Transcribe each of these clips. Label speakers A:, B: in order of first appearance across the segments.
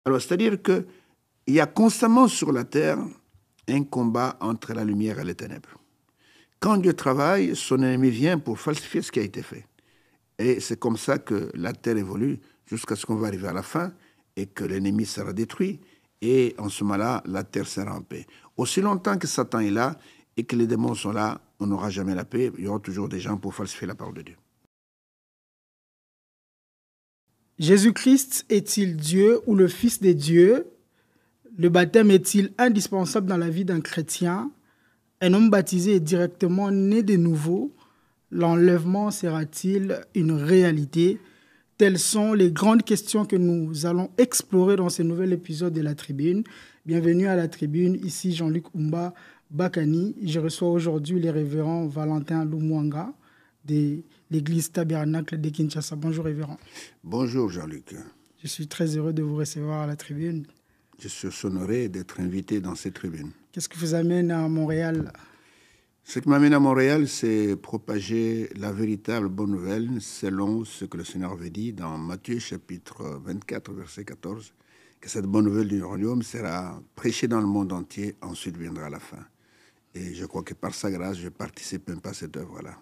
A: Alors, c'est-à-dire qu'il y a constamment sur la terre un combat entre la lumière et les ténèbres. Quand Dieu travaille, son ennemi vient pour falsifier ce qui a été fait. Et c'est comme ça que la terre évolue jusqu'à ce qu'on va arriver à la fin et que l'ennemi sera détruit. Et en ce moment-là, la terre sera en paix. Aussi longtemps que Satan est là et que les démons sont là, on n'aura jamais la paix. Il y aura toujours des gens pour falsifier la parole de Dieu.
B: Jésus-Christ est-il Dieu ou le Fils de Dieu? Le baptême est-il indispensable dans la vie d'un chrétien? Un homme baptisé est directement né de nouveau. L'enlèvement sera-t-il une réalité? Telles sont les grandes questions que nous allons explorer dans ce nouvel épisode de La Tribune. Bienvenue à La Tribune, ici Jean-Luc Umba Bakani. Je reçois aujourd'hui les révérends Valentin Lumwanga de l'église Tabernacle de Kinshasa. Bonjour révérend.
A: Bonjour Jean-Luc.
B: Je suis très heureux de vous recevoir à La Tribune.
A: Je suis honoré d'être invité dans cette tribune.
B: Qu'est-ce qui vous amène à Montréal?
A: Ce qui m'amène à Montréal, c'est propager la véritable bonne nouvelle selon ce que le Seigneur avait dit dans Matthieu chapitre 24, verset 14, que cette bonne nouvelle du royaume sera prêchée dans le monde entier, ensuite viendra la fin. Et je crois que par sa grâce, je participe un peu à cette œuvre-là.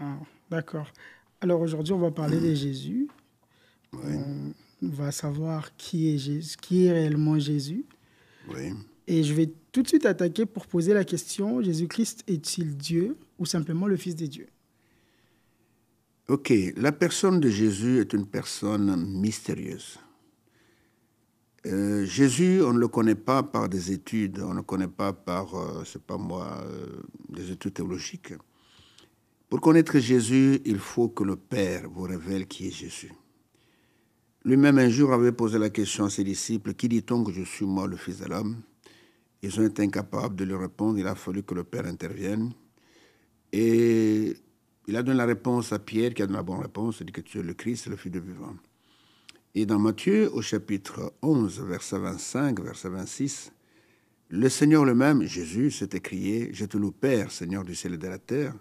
B: Ah, d'accord. Alors aujourd'hui, on va parler de Jésus.
A: Oui.
B: On va savoir qui est Jésus, qui est réellement Jésus.
A: Oui.
B: Et je vais tout de suite attaquer pour poser la question, Jésus-Christ est-il Dieu ou simplement le Fils de Dieu?
A: Ok, la personne de Jésus est une personne mystérieuse. Jésus, on ne le connaît pas par des études, on ne le connaît pas par, des études théologiques. Pour connaître Jésus, il faut que le Père vous révèle qui est Jésus. Lui-même, un jour, avait posé la question à ses disciples, « Qui dit-on que je suis, moi, le Fils de l'homme ?» Ils ont été incapables de lui répondre. Il a fallu que le Père intervienne. Et il a donné la réponse à Pierre, qui a donné la bonne réponse. Il dit que tu es le Christ, le Fils du vivant. Et dans Matthieu, au chapitre 11, verset 25, verset 26, le Seigneur lui-même, Jésus, s'est écrié, « Je te loue, Père, Seigneur du ciel et de la terre,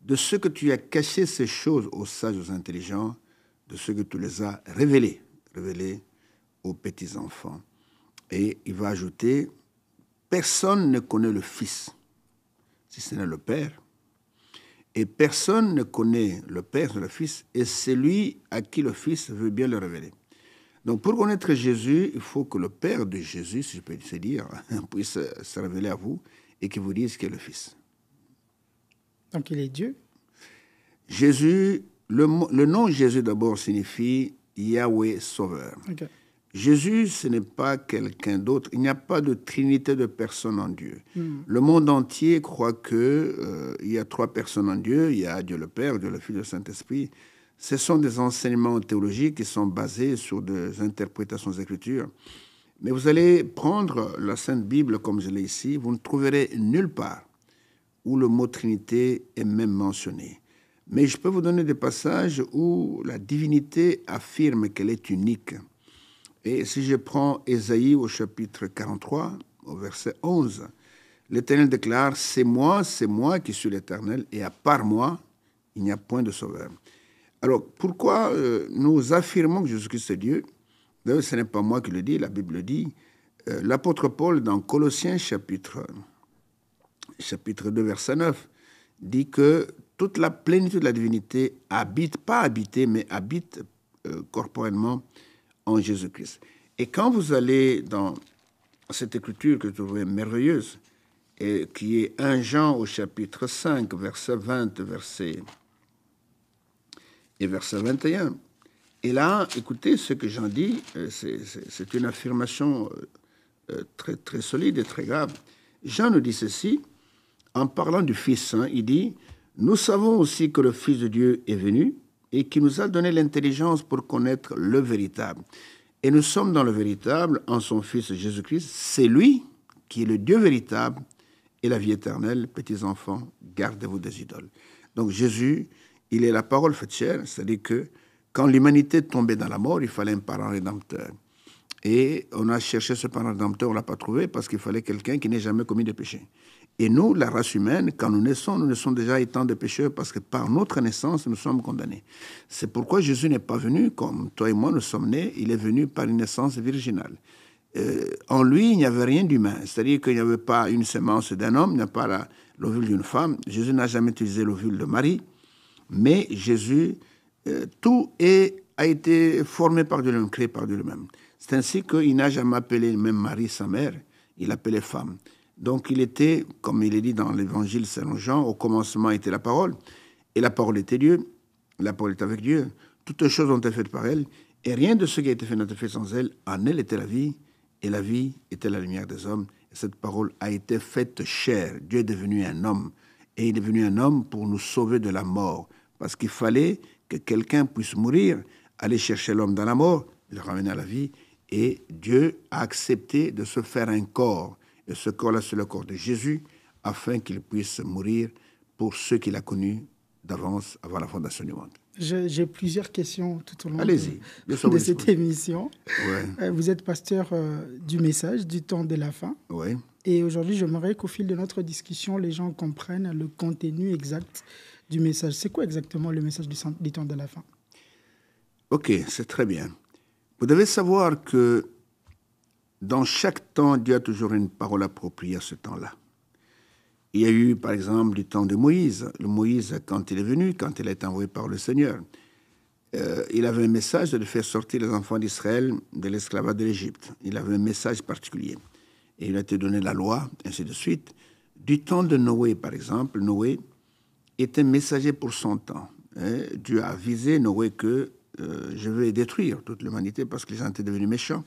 A: de ce que tu as caché ces choses aux sages, aux intelligents, de ce que tu les as révélés aux petits-enfants. » Et il va ajouter, « Personne ne connaît le Fils, si ce n'est le Père. Et personne ne connaît le Père, le Fils, et c'est lui à qui le Fils veut bien le révéler. » Donc, pour connaître Jésus, il faut que le Père de Jésus, si je peux se dire, puisse se révéler à vous et qu'il vous dise qu'il est le Fils.
B: Donc, il est Dieu.
A: Jésus, le nom Jésus d'abord signifie Yahweh Sauveur.
B: Okay.
A: Jésus, ce n'est pas quelqu'un d'autre. Il n'y a pas de trinité de personnes en Dieu. Le monde entier croit qu'il y a trois personnes en Dieu. Il y a Dieu le Père, Dieu le Fils, le Saint-Esprit. Ce sont des enseignements théologiques qui sont basés sur des interprétations des Écritures. Mais vous allez prendre la Sainte Bible comme je l'ai ici, vous ne trouverez nulle part où le mot Trinité est même mentionné. Mais je peux vous donner des passages où la divinité affirme qu'elle est unique. Et si je prends Ésaïe au chapitre 43, au verset 11, l'Éternel déclare « C'est moi qui suis l'Éternel, et à part moi, il n'y a point de sauveur. » Alors, pourquoi nous affirmons que Jésus-Christ est Dieu? D'ailleurs, ce n'est pas moi qui le dis, la Bible le dit. L'apôtre Paul, dans Colossiens chapitre 2, verset 9, dit que toute la plénitude de la divinité habite, pas habité, mais habite corporellement en Jésus-Christ. Et quand vous allez dans cette écriture que je trouve merveilleuse, et qui est 1 Jean au chapitre 5, verset 20, verset 21, et là, écoutez ce que Jean dit, c'est une affirmation très, très solide et très grave. Jean nous dit ceci, en parlant du Fils, il dit « Nous savons aussi que le Fils de Dieu est venu et qui nous a donné l'intelligence pour connaître le véritable. Et nous sommes dans le véritable en son Fils Jésus-Christ. C'est lui qui est le Dieu véritable et la vie éternelle. Petits enfants, gardez-vous des idoles. » Donc Jésus, il est la parole faite chair, c'est-à-dire que quand l'humanité tombait dans la mort, il fallait un parent rédempteur. Et on a cherché ce parent rédempteur, on ne l'a pas trouvé parce qu'il fallait quelqu'un qui n'ait jamais commis de péché. Et nous, la race humaine, quand nous naissons déjà étant des pécheurs parce que par notre naissance, nous sommes condamnés. C'est pourquoi Jésus n'est pas venu comme toi et moi, nous sommes nés. Il est venu par une naissance virginale. En lui, il n'y avait rien d'humain. C'est-à-dire qu'il n'y avait pas une sémence d'un homme, il n'y a pas l'ovule d'une femme. Jésus n'a jamais utilisé l'ovule de Marie. Mais Jésus, tout a été formé par Dieu lui-même, créé par Dieu lui-même. C'est ainsi qu'il n'a jamais appelé même Marie sa mère, il l'appelait femme. Donc il était, comme il est dit dans l'évangile Saint Jean, au commencement était la parole, et la parole était Dieu, la parole était avec Dieu. Toutes choses ont été faites par elle, et rien de ce qui a été fait n'a été fait sans elle. En elle était la vie, et la vie était la lumière des hommes. Et cette parole a été faite chair. Dieu est devenu un homme, et il est devenu un homme pour nous sauver de la mort, parce qu'il fallait que quelqu'un puisse mourir, aller chercher l'homme dans la mort, le ramener à la vie, et Dieu a accepté de se faire un corps. Et ce corps-là, c'est le corps de Jésus, afin qu'il puisse mourir pour ceux qu'il a connus d'avance, avant la fondation du monde.
B: J'ai plusieurs questions tout au long
A: de
B: cette émission.
A: Ouais.
B: Vous êtes pasteur du message, du temps de la fin.
A: Ouais.
B: Et aujourd'hui, j'aimerais qu'au fil de notre discussion, les gens comprennent le contenu exact du message. C'est quoi exactement le message du temps de la fin?
A: Ok, c'est très bien. Vous devez savoir que dans chaque temps, Dieu a toujours une parole appropriée à ce temps-là. Il y a eu, par exemple, du temps de Moïse. Le Moïse, quand il est venu, quand il a été envoyé par le Seigneur, il avait un message de faire sortir les enfants d'Israël de l'esclavage de l'Égypte. Il avait un message particulier. Et il a été donné la loi, ainsi de suite. Du temps de Noé, par exemple, Noé était messager pour son temps. Dieu a avisé Noé que je vais détruire toute l'humanité parce que les gens étaient devenus méchants.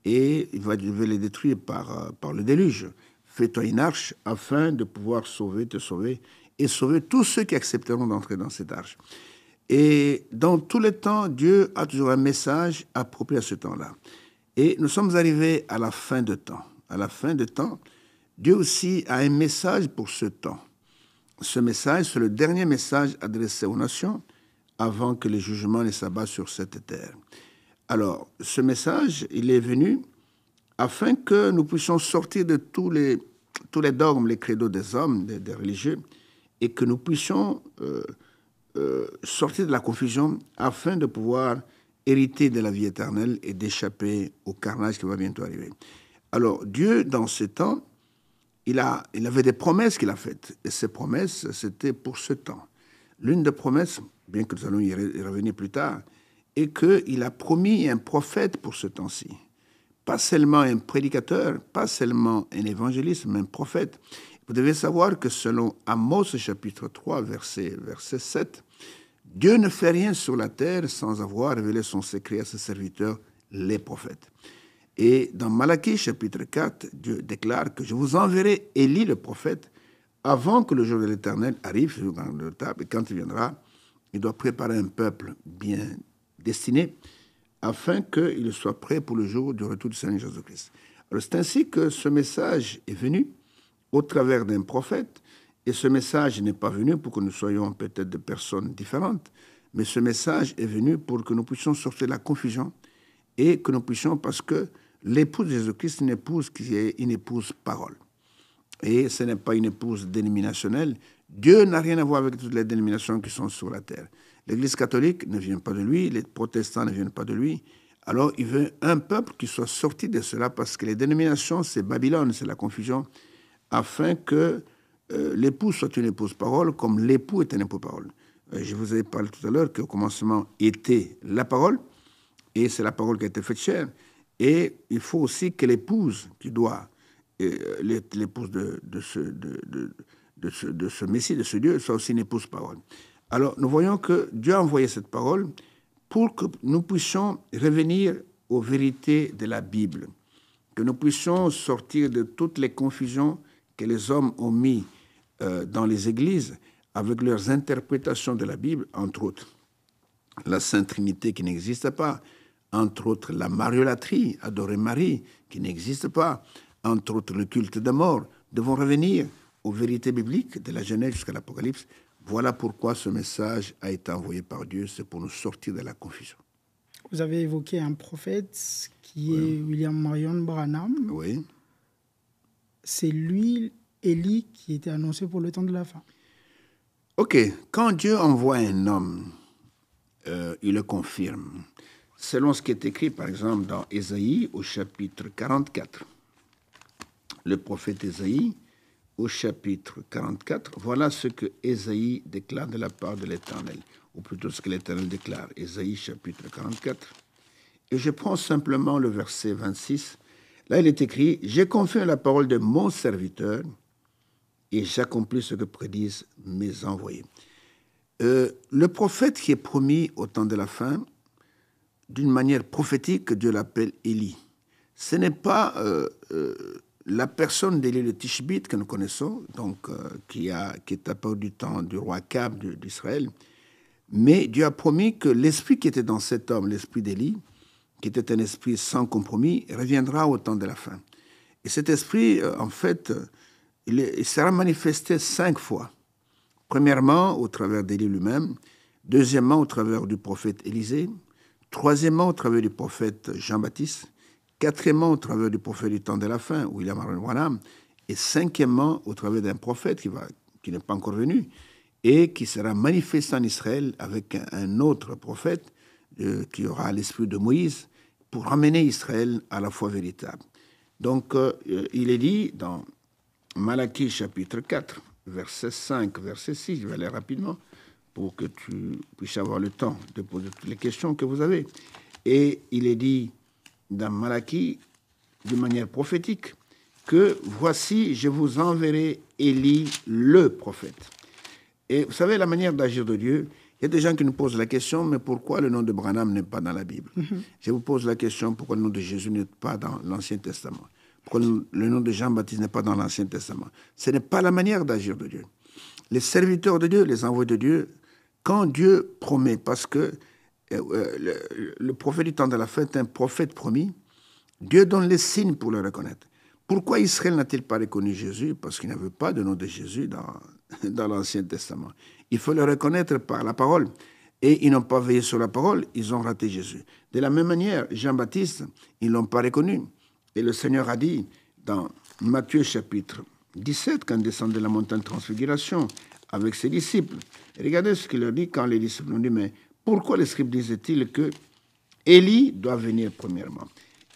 A: Et il va les détruire par le déluge. Fais-toi une arche afin de pouvoir te sauver, et sauver tous ceux qui accepteront d'entrer dans cette arche. Et dans tous les temps, Dieu a toujours un message approprié à ce temps-là. Et nous sommes arrivés à la fin de temps. À la fin de temps, Dieu aussi a un message pour ce temps. Ce message, c'est le dernier message adressé aux nations avant que le jugement ne s'abatte sur cette terre. Alors, ce message, il est venu afin que nous puissions sortir de tous les dogmes, les credos des hommes, des religieux, et que nous puissions sortir de la confusion afin de pouvoir hériter de la vie éternelle et d'échapper au carnage qui va bientôt arriver. Alors, Dieu, dans ce temps, il avait des promesses qu'il a faites, et ces promesses, c'était pour ce temps. L'une des promesses, bien que nous allons y revenir plus tard, est qu'il a promis un prophète pour ce temps-ci. Pas seulement un prédicateur, pas seulement un évangéliste, mais un prophète. Vous devez savoir que selon Amos chapitre 3, verset 7, Dieu ne fait rien sur la terre sans avoir révélé son secret à ses serviteurs, les prophètes. Et dans Malachie chapitre 4, Dieu déclare que je vous enverrai Élie le prophète avant que le jour de l'Éternel arrive sur la table. Et quand il viendra, il doit préparer un peuple bien destiné afin qu'il soit prêt pour le jour du retour du Seigneur Jésus-Christ. Alors c'est ainsi que ce message est venu au travers d'un prophète, et ce message n'est pas venu pour que nous soyons peut-être des personnes différentes, mais ce message est venu pour que nous puissions sortir de la confusion et que nous puissions, parce que l'épouse de Jésus-Christ est une épouse qui est une épouse parole. Et ce n'est pas une épouse dénominationnelle. Dieu n'a rien à voir avec toutes les dénominations qui sont sur la terre. L'Église catholique ne vient pas de lui, les protestants ne viennent pas de lui. Alors il veut un peuple qui soit sorti de cela, parce que les dénominations, c'est Babylone, c'est la confusion, afin que l'épouse soit une épouse parole, comme l'époux est un époux parole. Je vous ai parlé tout à l'heure qu'au commencement était la parole, et c'est la parole qui a été faite chair. Et il faut aussi que l'épouse qui doit, l'épouse de ce Messie, de ce Dieu, soit aussi une épouse parole. Alors, nous voyons que Dieu a envoyé cette parole pour que nous puissions revenir aux vérités de la Bible, que nous puissions sortir de toutes les confusions que les hommes ont mis dans les églises avec leurs interprétations de la Bible, entre autres la Sainte Trinité qui n'existe pas, entre autres la mariolâtrie, adorer Marie, qui n'existe pas, entre autres le culte de mort. Nous devons revenir aux vérités bibliques de la Genèse jusqu'à l'Apocalypse. Voilà pourquoi ce message a été envoyé par Dieu, c'est pour nous sortir de la confusion.
B: Vous avez évoqué un prophète qui est William Marion Branham.
A: Oui.
B: C'est lui, Élie, qui était annoncé pour le temps de la fin.
A: Ok, quand Dieu envoie un homme, il le confirme. Selon ce qui est écrit, par exemple, dans Ésaïe, au chapitre 44. Le prophète Ésaïe, au chapitre 44, voilà ce que Ésaïe déclare de la part de l'Éternel, ou plutôt ce que l'Éternel déclare. Ésaïe, chapitre 44. Et je prends simplement le verset 26. Là, il est écrit « J'ai confié la parole de mon serviteur et j'accomplis ce que prédisent mes envoyés. » Le prophète qui est promis au temps de la fin, d'une manière prophétique, Dieu l'appelle Élie. Ce n'est pas la personne d'Élie le Tishbite que nous connaissons, donc, qui est apparu du temps du roi Akab d'Israël, mais Dieu a promis que l'esprit qui était dans cet homme, l'esprit d'Élie, qui était un esprit sans compromis, reviendra au temps de la fin. Et cet esprit, en fait, il sera manifesté 5 fois. Premièrement, au travers d'Élie lui-même. Deuxièmement, au travers du prophète Élisée. Troisièmement, au travers du prophète Jean-Baptiste. Quatrièmement, au travers du prophète du temps de la fin, William Marion Branham. Et cinquièmement, au travers d'un prophète qui n'est pas encore venu et qui sera manifesté en Israël avec un autre prophète qui aura l'esprit de Moïse pour ramener Israël à la foi véritable. Donc, il est dit dans Malachie chapitre 4, verset 5, verset 6, je vais aller rapidement pour que tu puisses avoir le temps de poser toutes les questions que vous avez. Et il est dit dans Malachie, de manière prophétique, que voici, je vous enverrai Élie, le prophète. Et vous savez, la manière d'agir de Dieu, il y a des gens qui nous posent la question, mais pourquoi le nom de Branham n'est pas dans la Bible? Je vous pose la question, pourquoi le nom de Jésus n'est pas dans l'Ancien Testament? Pourquoi le nom de Jean-Baptiste n'est pas dans l'Ancien Testament? Ce n'est pas la manière d'agir de Dieu. Les serviteurs de Dieu, les envoyés de Dieu, quand Dieu promet, parce que le prophète du temps de la fin est un prophète promis, Dieu donne les signes pour le reconnaître. Pourquoi Israël n'a-t-il pas reconnu Jésus? Parce qu'il n'y avait pas de nom de Jésus dans l'Ancien Testament. Il faut le reconnaître par la parole. Et ils n'ont pas veillé sur la parole, ils ont raté Jésus. De la même manière, Jean-Baptiste, ils ne l'ont pas reconnu. Et le Seigneur a dit dans Matthieu chapitre 17, quand il descend de la montagne de transfiguration avec ses disciples. Et regardez ce qu'il leur dit quand les disciples ont dit, mais pourquoi les scribes disaient-ils que Élie doit venir premièrement?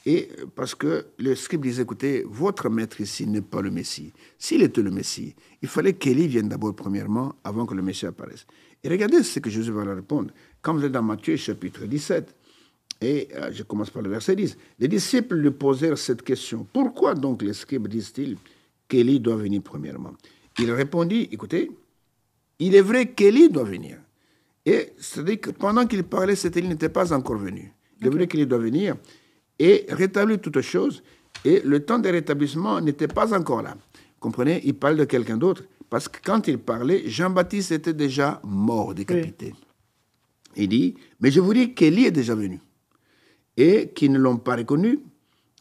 A: Et parce que le scribe disait, écoutez, votre maître ici n'est pas le Messie. S'il était le Messie, il fallait qu'Élie vienne d'abord premièrement avant que le Messie apparaisse. Et regardez ce que Jésus va leur répondre. Quand vous êtes dans Matthieu chapitre 17, et je commence par le verset 10, les disciples lui posèrent cette question. Pourquoi donc les scribes disent-ils qu'Élie doit venir premièrement? Il répondit, écoutez, il est vrai qu'Élie doit venir. Et c'est-à-dire que pendant qu'il parlait, cet Élie n'était pas encore venu. Il est vrai qu'Élie doit venir et rétablir toutes choses. Et le temps de rétablissement n'était pas encore là. Comprenez? Il parle de quelqu'un d'autre. Parce que quand il parlait, Jean-Baptiste était déjà mort, décapité. Oui. Il dit, mais je vous dis qu'Élie est déjà venu. Et qu'ils ne l'ont pas reconnu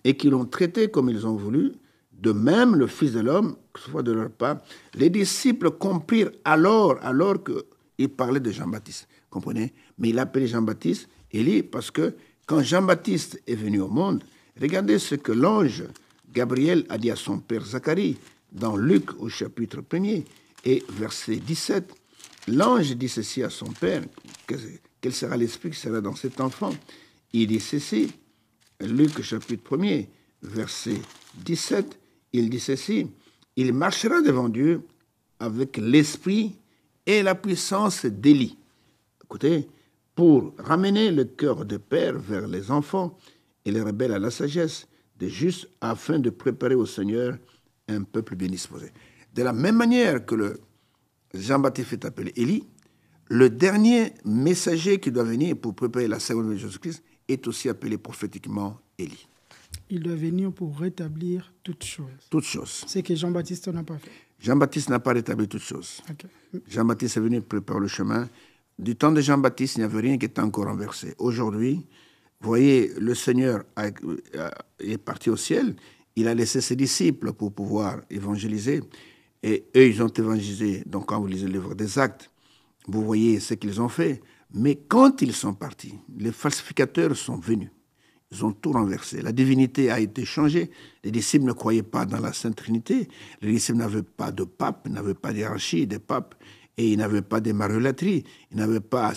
A: et qu'ils l'ont traité comme ils ont voulu. De même, le Fils de l'homme, que ce soit de leur part, les disciples comprirent alors qu'il parlait de Jean-Baptiste. Comprenez? Mais il appelait Jean-Baptiste Élie parce que quand Jean-Baptiste est venu au monde, regardez ce que l'ange Gabriel a dit à son père Zacharie dans Luc au chapitre 1er et verset 17. L'ange dit ceci à son père, quel sera l'esprit qui sera dans cet enfant? Il dit ceci, Luc chapitre 1er, verset 17, il dit ceci, il marchera devant Dieu avec l'esprit et la puissance d'Élie. Écoutez, pour ramener le cœur des pères vers les enfants et les rebelles à la sagesse des justes, afin de préparer au Seigneur un peuple bien disposé. De la même manière que le Jean-Baptiste est appelé Élie, le dernier messager qui doit venir pour préparer la seconde venue de Jésus-Christ est aussi appelé prophétiquement Élie.
B: Il doit venir pour rétablir toutes choses.
A: Toutes choses.
B: C'est que Jean-Baptiste n'a pas fait.
A: Jean-Baptiste n'a pas rétabli toutes choses. Okay. Jean-Baptiste est venu préparer le chemin. Du temps de Jean-Baptiste, il n'y avait rien qui était encore renversé. Aujourd'hui, vous voyez, le Seigneur est parti au ciel. Il a laissé ses disciples pour pouvoir évangéliser. Et eux, ils ont évangélisé. Donc, quand vous lisez le livre des Actes, vous voyez ce qu'ils ont fait. Mais quand ils sont partis, les falsificateurs sont venus. Ils ont tout renversé. La divinité a été changée. Les disciples ne croyaient pas dans la Sainte Trinité. Les disciples n'avaient pas de pape, n'avaient pas d'hierarchie des papes. Et ils n'avaient pas de mariolâtrie. Ils n'avaient pas,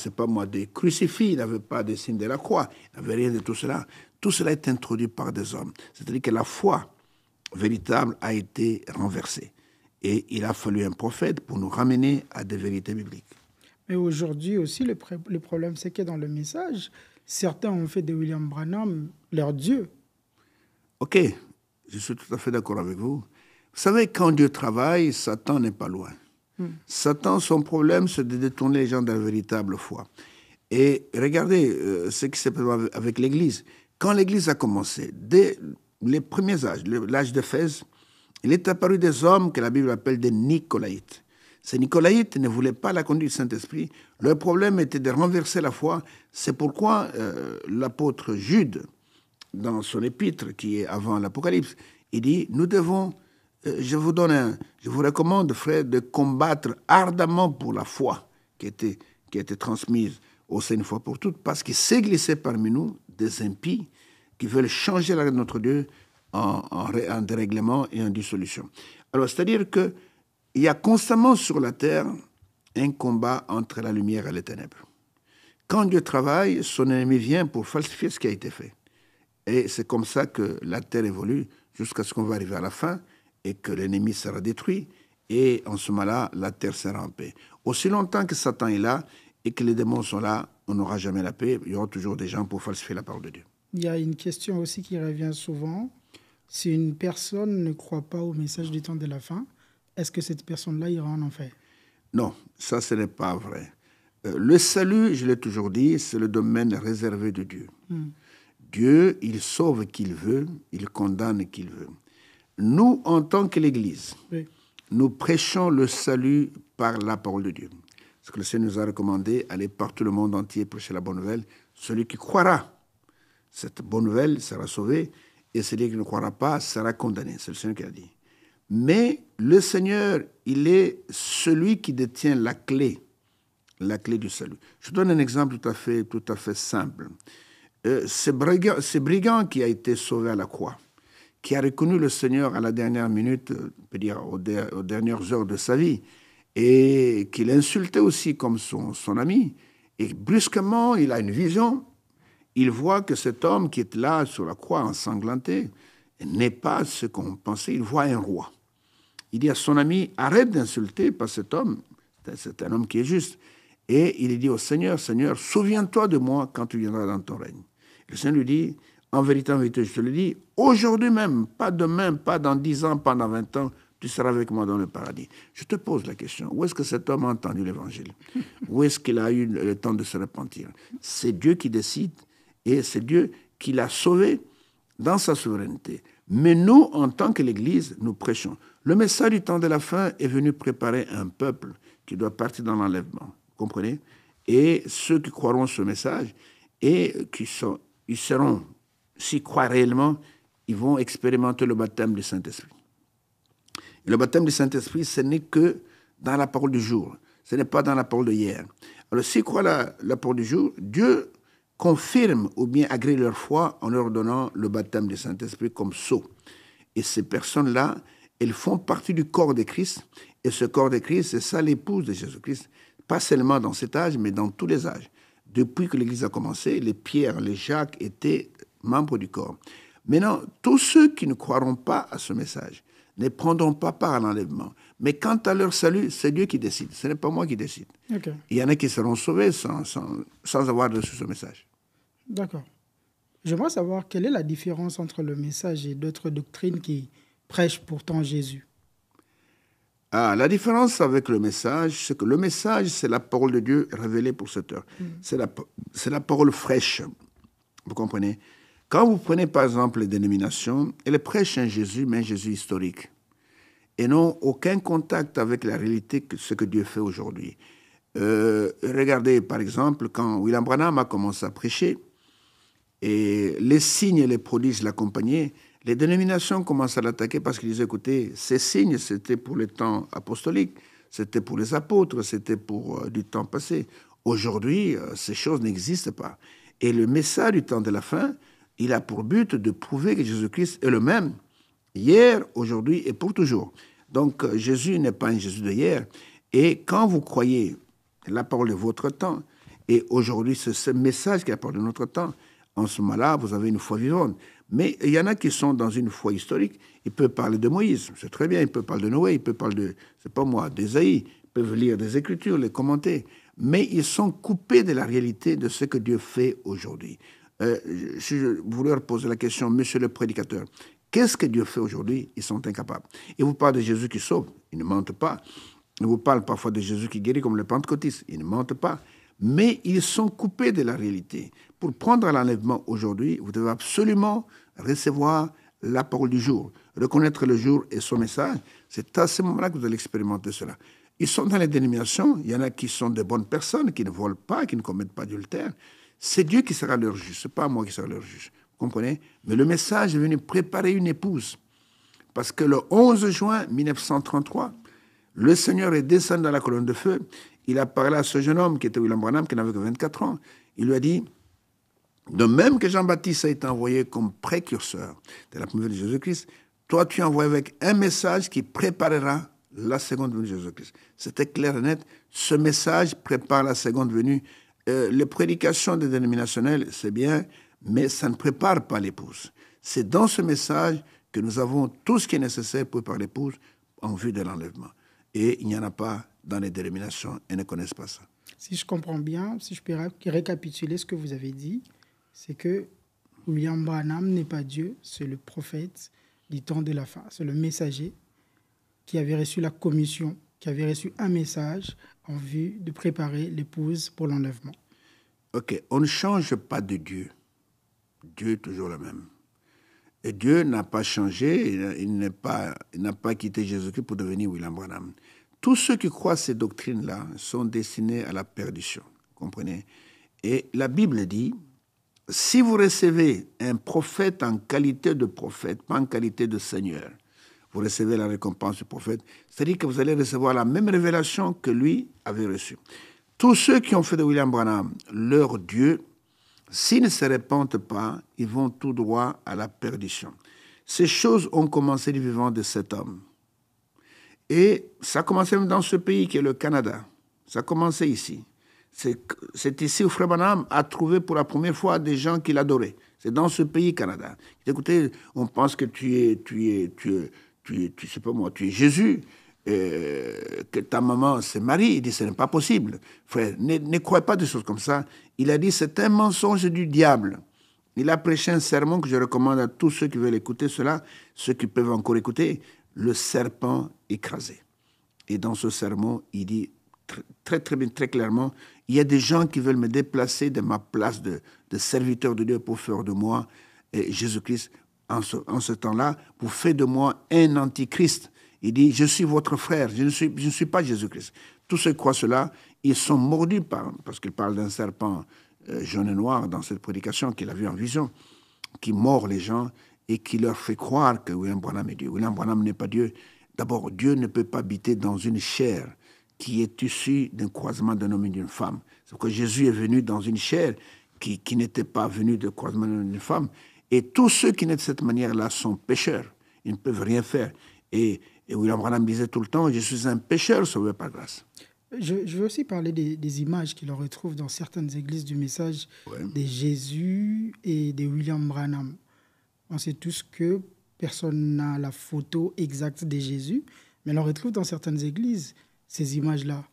A: des crucifix. Ils n'avaient pas de signe de la croix. Ils n'avaient rien de tout cela. Tout cela est introduit par des hommes. C'est-à-dire que la foi véritable a été renversée. Et il a fallu un prophète pour nous ramener à des vérités bibliques.
B: Mais aujourd'hui aussi, le problème, c'est que dans le message, certains ont fait de William Branham leur Dieu.
A: Ok, je suis tout à fait d'accord avec vous. Vous savez, quand Dieu travaille, Satan n'est pas loin. Satan, son problème, c'est de détourner les gens de la véritable foi. Et regardez ce qui s'est passé avec l'Église. Quand l'Église a commencé, dès les premiers âges, l'âge d'Éphèse, il est apparu des hommes que la Bible appelle des Nicolaïtes. Ces Nicolaïtes ne voulaient pas la conduite du Saint-Esprit. Leur problème était de renverser la foi. C'est pourquoi l'apôtre Jude, dans son épître qui est avant l'Apocalypse, il dit, nous devons, je vous recommande, frères, de combattre ardemment pour la foi qui a été transmise au sein une fois pour toutes, parce qu'il s'est glissé parmi nous des impies qui veulent changer la loi de notre Dieu en dérèglement et en dissolution. Alors, c'est-à-dire que il y a constamment sur la terre un combat entre la lumière et les ténèbres. Quand Dieu travaille, son ennemi vient pour falsifier ce qui a été fait. Et c'est comme ça que la terre évolue jusqu'à ce qu'on va arriver à la fin et que l'ennemi sera détruit. Et en ce moment-là, la terre sera en paix. Aussi longtemps que Satan est là et que les démons sont là, on n'aura jamais la paix. Il y aura toujours des gens pour falsifier la parole de Dieu.
B: Il y a une question aussi qui revient souvent. Si une personne ne croit pas au message du temps de la fin, est-ce que cette personne-là ira en enfer?
A: Non, ça, ce n'est pas vrai. Le salut, je l'ai toujours dit, c'est le domaine réservé de Dieu. Dieu, il sauve qui il veut, il condamne qui il veut. Nous, en tant que l'Église, nous prêchons le salut par la parole de Dieu. Ce que le Seigneur nous a recommandé, aller partout le monde entier prêcher la bonne nouvelle. Celui qui croira, cette bonne nouvelle sera sauvé, et celui qui ne croira pas sera condamné. C'est le Seigneur qui a dit. Mais le Seigneur, il est celui qui détient la clé du salut. Je donne un exemple tout à fait simple. Ce brigand qui a été sauvé à la croix, qui a reconnu le Seigneur à la dernière minute, on peut dire aux dernières heures de sa vie, et qu'il insultait aussi comme son ami, et brusquement, il a une vision. Il voit que cet homme qui est là sur la croix ensanglanté n'est pas ce qu'on pensait, il voit un roi. Il dit à son ami, arrête d'insulter, parce que cet homme, c'est un homme qui est juste. Et il dit au Seigneur, Seigneur, souviens-toi de moi quand tu viendras dans ton règne. Le Seigneur lui dit, en vérité, je te le dis, aujourd'hui même, pas demain, pas dans 10 ans, pas dans 20 ans, tu seras avec moi dans le paradis. Je te pose la question, où est-ce que cet homme a entendu l'évangile? Où est-ce qu'il a eu le temps de se repentir? C'est Dieu qui décide et c'est Dieu qui l'a sauvé dans sa souveraineté. Mais nous, en tant que l'Église, nous prêchons. Le message du temps de la fin est venu préparer un peuple qui doit partir dans l'enlèvement. Vous comprenez? Et ceux qui croiront ce message, et ils seront, s'ils croient réellement, ils vont expérimenter le baptême du Saint-Esprit. Et le baptême du Saint-Esprit, ce n'est que dans la parole du jour. Ce n'est pas dans la parole de hier. Alors, s'ils croient la parole du jour, Dieu confirme ou bien agrée leur foi en leur donnant le baptême du Saint-Esprit comme sceau. Et ces personnes-là, elles font partie du corps de Christ. Et ce corps de Christ, c'est ça l'épouse de Jésus-Christ. Pas seulement dans cet âge, mais dans tous les âges. Depuis que l'Église a commencé, les Pierre, les Jacques étaient membres du corps. Maintenant, tous ceux qui ne croiront pas à ce message ne prendront pas part à l'enlèvement. Mais quant à leur salut, c'est Dieu qui décide. Ce n'est pas moi qui décide.
B: Okay.
A: Il y en a qui seront sauvés sans avoir reçu ce message.
B: D'accord. J'aimerais savoir quelle est la différence entre le message et d'autres doctrines qui prêchent pourtant Jésus.
A: La différence avec le message, c'est que le message, c'est la parole de Dieu révélée pour cette heure. C'est la parole fraîche. Vous comprenez? Quand vous prenez par exemple les dénominations, elles prêchent un Jésus, mais un Jésus historique. Et n'ont aucun contact avec la réalité de ce que Dieu fait aujourd'hui. Regardez par exemple, quand William Branham a commencé à prêcher, et les signes et les prodiges l'accompagnaient, les dénominations commencent à l'attaquer parce qu'ils disaient, écoutez, ces signes, c'était pour les temps apostoliques, c'était pour les apôtres, c'était pour du temps passé. Aujourd'hui, ces choses n'existent pas. Et le message du temps de la fin, il a pour but de prouver que Jésus-Christ est le même, hier, aujourd'hui et pour toujours. Donc, Jésus n'est pas un Jésus de hier. Et quand vous croyez la parole de votre temps, et aujourd'hui, c'est ce message qui est la parole de notre temps, en ce moment-là, vous avez une foi vivante. Mais il y en a qui sont dans une foi historique. Ils peuvent parler de Moïse, c'est très bien. Ils peuvent parler de Noé, ils peuvent parler de, c'est pas moi, d'Ésaïe. Ils peuvent lire des Écritures, les commenter. Mais ils sont coupés de la réalité de ce que Dieu fait aujourd'hui. Si je voulais leur poser la question, monsieur le prédicateur, qu'est-ce que Dieu fait aujourd'hui? Ils sont incapables. Ils vous parlent de Jésus qui sauve, ils ne mentent pas. Ils vous parlent parfois de Jésus qui guérit comme le pentecôtiste, ils ne mentent pas. Mais ils sont coupés de la réalité. Pour prendre l'enlèvement aujourd'hui, vous devez absolument recevoir la parole du jour, reconnaître le jour et son message. C'est à ce moment-là que vous allez expérimenter cela. Ils sont dans les dénominations, il y en a qui sont de bonnes personnes, qui ne volent pas, qui ne commettent pas d'adultère. C'est Dieu qui sera leur juge, ce n'est pas moi qui serai leur juge. Vous comprenez? Mais le message est venu préparer une épouse. Parce que le 11 juin 1933, le Seigneur est descendu dans la colonne de feu. Il a parlé à ce jeune homme qui était William Branham, qui n'avait que 24 ans. Il lui a dit, de même que Jean-Baptiste a été envoyé comme précurseur de la première venue de Jésus-Christ, toi tu es envoyé avec un message qui préparera la seconde venue de Jésus-Christ. C'était clair et net. Ce message prépare la seconde venue. Les prédications des dénominationnels, c'est bien, mais ça ne prépare pas l'épouse. C'est dans ce message que nous avons tout ce qui est nécessaire pour préparer l'épouse en vue de l'enlèvement. Et il n'y en a pas dans les dénominations, elles ne connaissent pas ça.
B: Si je comprends bien, si je peux récapituler ce que vous avez dit, c'est que William Branham n'est pas Dieu, c'est le prophète du temps de la fin, c'est le messager qui avait reçu la commission, qui avait reçu un message en vue de préparer l'épouse pour l'enlèvement.
A: Ok, on ne change pas de Dieu. Dieu est toujours le même. Et Dieu n'a pas changé, il n'a pas quitté Jésus-Christ pour devenir William Branham. Tous ceux qui croient ces doctrines-là sont destinés à la perdition. Vous comprenez? Et la Bible dit, si vous recevez un prophète en qualité de prophète, pas en qualité de Seigneur, vous recevez la récompense du prophète, c'est-à-dire que vous allez recevoir la même révélation que lui avait reçue. Tous ceux qui ont fait de William Branham leur Dieu, s'ils ne se répandent pas, ils vont tout droit à la perdition. Ces choses ont commencé du vivant de cet homme. Et ça a commencé même dans ce pays qui est le Canada. Ça a commencé ici. C'est ici où Frère Branham a trouvé pour la première fois des gens qui l'adoraient. C'est dans ce pays, Canada. Écoutez, on pense que tu sais pas moi, tu es Jésus, que ta maman c'est Marie. Il dit, ce n'est pas possible. Frère, ne croyez pas des choses comme ça. Il a dit, c'est un mensonge du diable. Il a prêché un sermon que je recommande à tous ceux qui veulent écouter cela, ceux qui peuvent encore écouter, le serpent écrasé. Et dans ce sermon, il dit très clairement, il y a des gens qui veulent me déplacer de ma place de serviteur de Dieu pour faire de moi Jésus-Christ. En ce temps-là, vous faites de moi un antichrist. Il dit, je suis votre frère, je ne suis pas Jésus-Christ. Tous ceux qui croient cela, ils sont mordus parce qu'il parle d'un serpent jaune et noir dans cette prédication qu'il a vue en vision, qui mord les gens et qui leur fait croire que William Branham est Dieu. William Branham n'est pas Dieu. D'abord, Dieu ne peut pas habiter dans une chair qui est issue d'un croisement d'un homme et d'une femme. C'est pourquoi Jésus est venu dans une chair qui n'était pas venue de croisement d'un homme et d'une femme. Et tous ceux qui naissent de cette manière-là sont pécheurs. Ils ne peuvent rien faire. Et William Branham disait tout le temps, je suis un pécheur sauvé par grâce.
B: Je veux aussi parler des images qu'il retrouve dans certaines églises du message de Jésus et de William Branham. On sait tous que personne n'a la photo exacte de Jésus, mais on retrouve dans certaines églises ces images-là.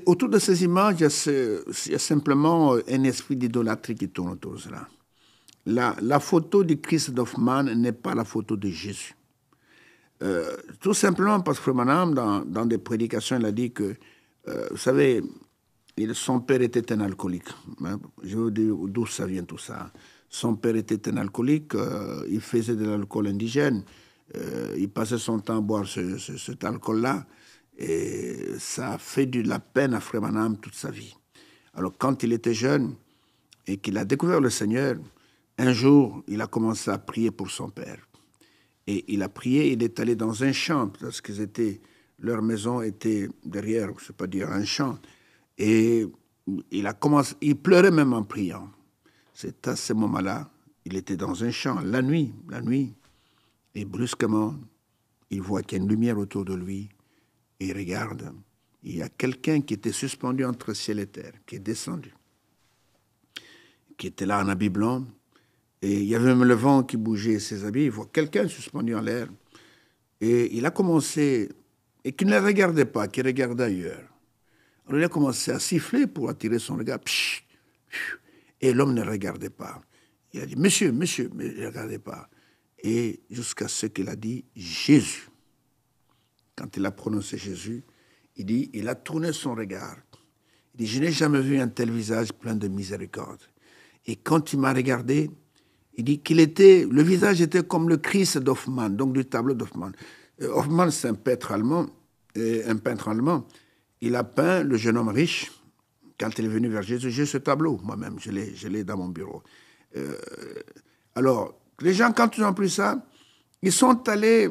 A: Autour de ces images, il y a simplement un esprit d'idolâtrie qui tourne autour de cela. La photo du Christ d'Hoffmann n'est pas la photo de Jésus. Tout simplement parce que Frère Branham, dans des prédications, il a dit que, vous savez, son père était un alcoolique. Je veux dire d'où ça vient tout ça. Son père était un alcoolique, il faisait de l'alcool indigène, il passait son temps à boire cet alcool-là, et ça a fait de la peine à Frère Branham toute sa vie. Alors quand il était jeune et qu'il a découvert le Seigneur, un jour, il a commencé à prier pour son père. Et il a prié, il est allé dans un champ, parce que leur maison était derrière, je ne sais pas dire un champ. Et il pleurait même en priant. C'est à ce moment-là, il était dans un champ, la nuit, et brusquement, il voit qu'il y a une lumière autour de lui, et il regarde. Il y a quelqu'un qui était suspendu entre ciel et terre, qui est descendu, qui était là en habit blanc, et il y avait même le vent qui bougeait ses habits. Il voit quelqu'un suspendu en l'air, et il a commencé, et qui ne le regardait pas, qui regardait ailleurs. Alors il a commencé à siffler pour attirer son regard. Psh, psh, et l'homme ne regardait pas. Il a dit, monsieur, mais il ne regardait pas. Et jusqu'à ce qu'il a dit, Jésus. Quand il a prononcé Jésus, il dit, il a tourné son regard. Il dit, je n'ai jamais vu un tel visage plein de miséricorde. Et quand il m'a regardé, il dit le visage était comme le Christ d'Hoffmann, donc du tableau d'Hoffmann. Hoffmann, c'est un peintre allemand. Il a peint le jeune homme riche. Quand il est venu vers Jésus, j'ai ce tableau, moi-même, je l'ai dans mon bureau. Alors, les gens, quand ils ont pris ça, ils sont allés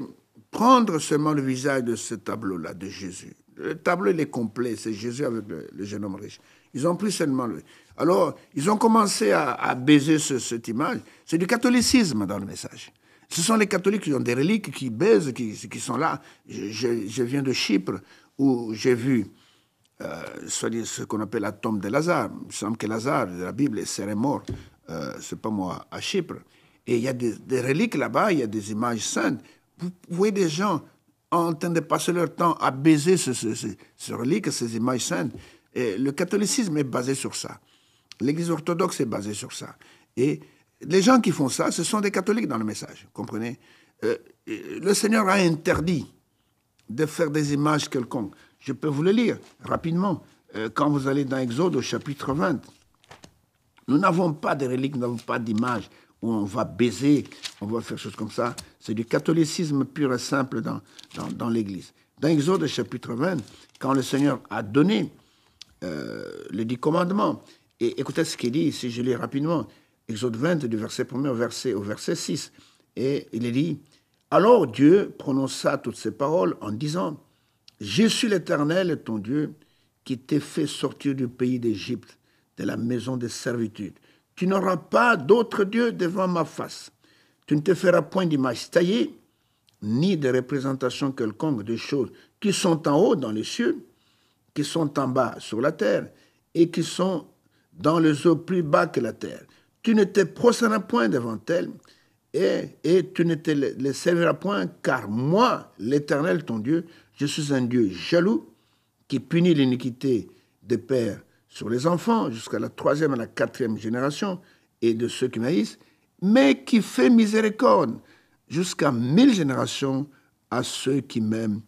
A: prendre seulement le visage de ce tableau-là, de Jésus. Le tableau, il est complet, c'est Jésus avec le jeune homme riche. Ils ont pris seulement lui. Alors, ils ont commencé à baiser cette image. C'est du catholicisme dans le message. Ce sont les catholiques qui ont des reliques, qui baisent, qui sont là. Je viens de Chypre, où j'ai vu ce qu'on appelle la tombe de Lazare. Il me semble que Lazare, de la Bible, serait mort, c'est pas moi, à Chypre. Et il y a des reliques là-bas, il y a des images saintes. Vous voyez des gens en train de passer leur temps à baiser ces reliques, ces images saintes. Et le catholicisme est basé sur ça. L'Église orthodoxe est basée sur ça. Et les gens qui font ça, ce sont des catholiques dans le message, vous comprenez? Le Seigneur a interdit de faire des images quelconques. Je peux vous le lire rapidement. Quand vous allez dans Exode au chapitre 20, nous n'avons pas de reliques, nous n'avons pas d'images où on va baiser, on va faire des choses comme ça. C'est du catholicisme pur et simple dans l'Église. Dans Exode chapitre 20, quand le Seigneur a donné les 10 commandements, et écoutez ce qu'il dit, si je lis rapidement, Exode 20, du verset 1 au verset 6, et il est dit, alors Dieu prononça toutes ces paroles en disant, je suis l'Éternel, ton Dieu, qui t'ai fait sortir du pays d'Égypte, de la maison de servitude. Tu n'auras pas d'autre Dieu devant ma face. Tu ne te feras point d'image taillée, ni de représentation quelconque des choses qui sont en haut dans les cieux, qui sont en bas sur la terre, et qui sont dans les eaux plus bas que la terre. Tu ne te prosterneras point devant elles, et tu ne te les serviras point, car moi, l'Éternel, ton Dieu, je suis un Dieu jaloux, qui punit l'iniquité des pères sur les enfants, jusqu'à la 3e et la 4e génération, et de ceux qui m'haïssent, mais qui fait miséricorde jusqu'à 1000 générations à ceux qui m'aiment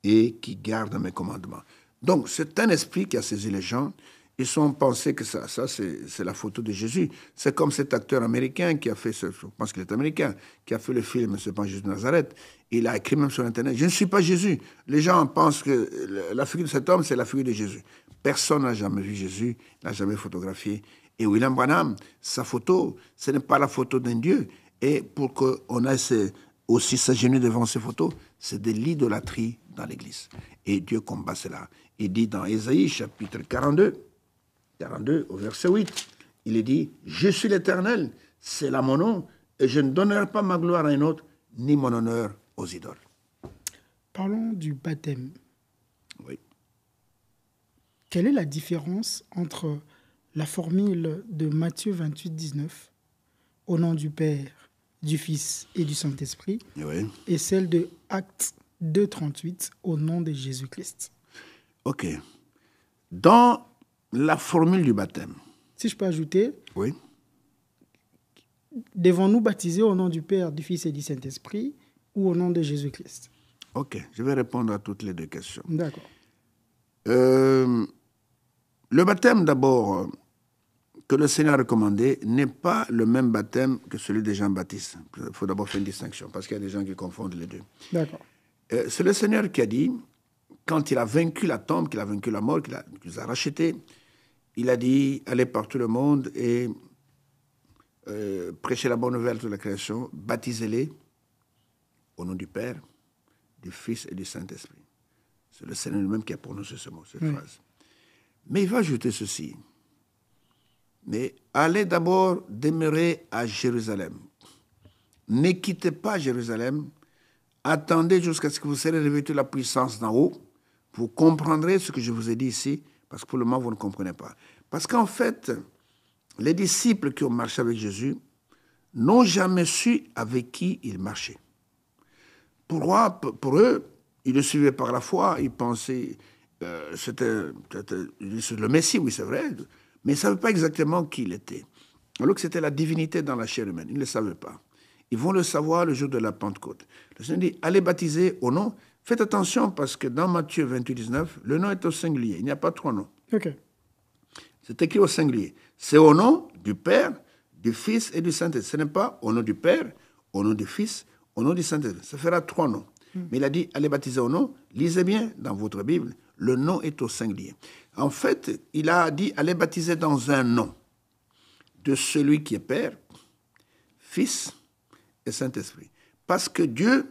A: et qui gardent mes commandements. Donc, c'est un esprit qui a saisi les gens. Ils ont pensé que ça c'est la photo de Jésus. C'est comme cet acteur américain qui a fait, je pense qu'il est américain, qui a fait le film C'est pas Jésus de Nazareth. Il a écrit même sur Internet, je ne suis pas Jésus. Les gens pensent que la figure de cet homme, c'est la figure de Jésus. Personne n'a jamais vu Jésus, n'a jamais photographié. Et William Branham, sa photo, ce n'est pas la photo d'un Dieu. Et pour qu'on ait aussi s'agenouiller devant ces photos, c'est de l'idolâtrie dans l'Église. Et Dieu combat cela. Il dit dans Ésaïe, chapitre 42 au verset 8, il est dit, je suis l'Éternel, c'est là mon nom, et je ne donnerai pas ma gloire à un autre, ni mon honneur aux idoles.
B: Parlons du baptême.
A: Oui.
B: Quelle est la différence entre la formule de Matthieu 28, 19, au nom du Père, du Fils et du Saint-Esprit,
A: Oui.
B: et celle de Actes 2, 38, au nom de Jésus-Christ?
A: Ok. Dans la formule du baptême.
B: Si je peux ajouter,
A: Oui.
B: devons-nous baptiser au nom du Père, du Fils et du Saint-Esprit ou au nom de Jésus-Christ?
A: Ok, je vais répondre à toutes les deux questions.
B: D'accord.
A: Le baptême, d'abord, que le Seigneur a recommandé, n'est pas le même baptême que celui des Jean-Baptiste. Il faut d'abord faire une distinction, parce qu'il y a des gens qui confondent les deux.
B: D'accord.
A: C'est le Seigneur qui a dit, quand il a vaincu la tombe, qu'il a vaincu la mort, qu'il nous a rachetés, il a dit, allez par tout le monde et prêchez la bonne nouvelle de la création, baptisez-les au nom du Père, du Fils et du Saint-Esprit. C'est le Seigneur lui-même qui a prononcé ce mot, cette phrase. Mais il va ajouter ceci. Mais allez d'abord demeurer à Jérusalem. Ne quittez pas Jérusalem. Attendez jusqu'à ce que vous serez revêtus de la puissance d'en haut. Vous comprendrez ce que je vous ai dit ici, parce que pour le moment, vous ne comprenez pas. Parce qu'en fait, les disciples qui ont marché avec Jésus n'ont jamais su avec qui ils marchaient. Pour eux, ils le suivaient par la foi, ils pensaient c'était le Messie, oui c'est vrai, mais ils ne savaient pas exactement qui il était. Alors que c'était la divinité dans la chair humaine, ils ne le savaient pas. Ils vont le savoir le jour de la Pentecôte. Le Seigneur dit, allez baptiser au nom. Faites attention parce que dans Matthieu 28, 19, le nom est au singulier, il n'y a pas trois noms.
B: Ok.
A: C'est écrit au singulier. C'est au nom du Père, du Fils et du Saint-Esprit. Ce n'est pas au nom du Père, au nom du Fils, au nom du Saint-Esprit. Ça fera trois noms. Mais il a dit, allez baptiser au nom. Lisez bien dans votre Bible, le nom est au singulier. En fait, il a dit, allez baptiser dans un nom de celui qui est Père, Fils et Saint-Esprit. Parce que Dieu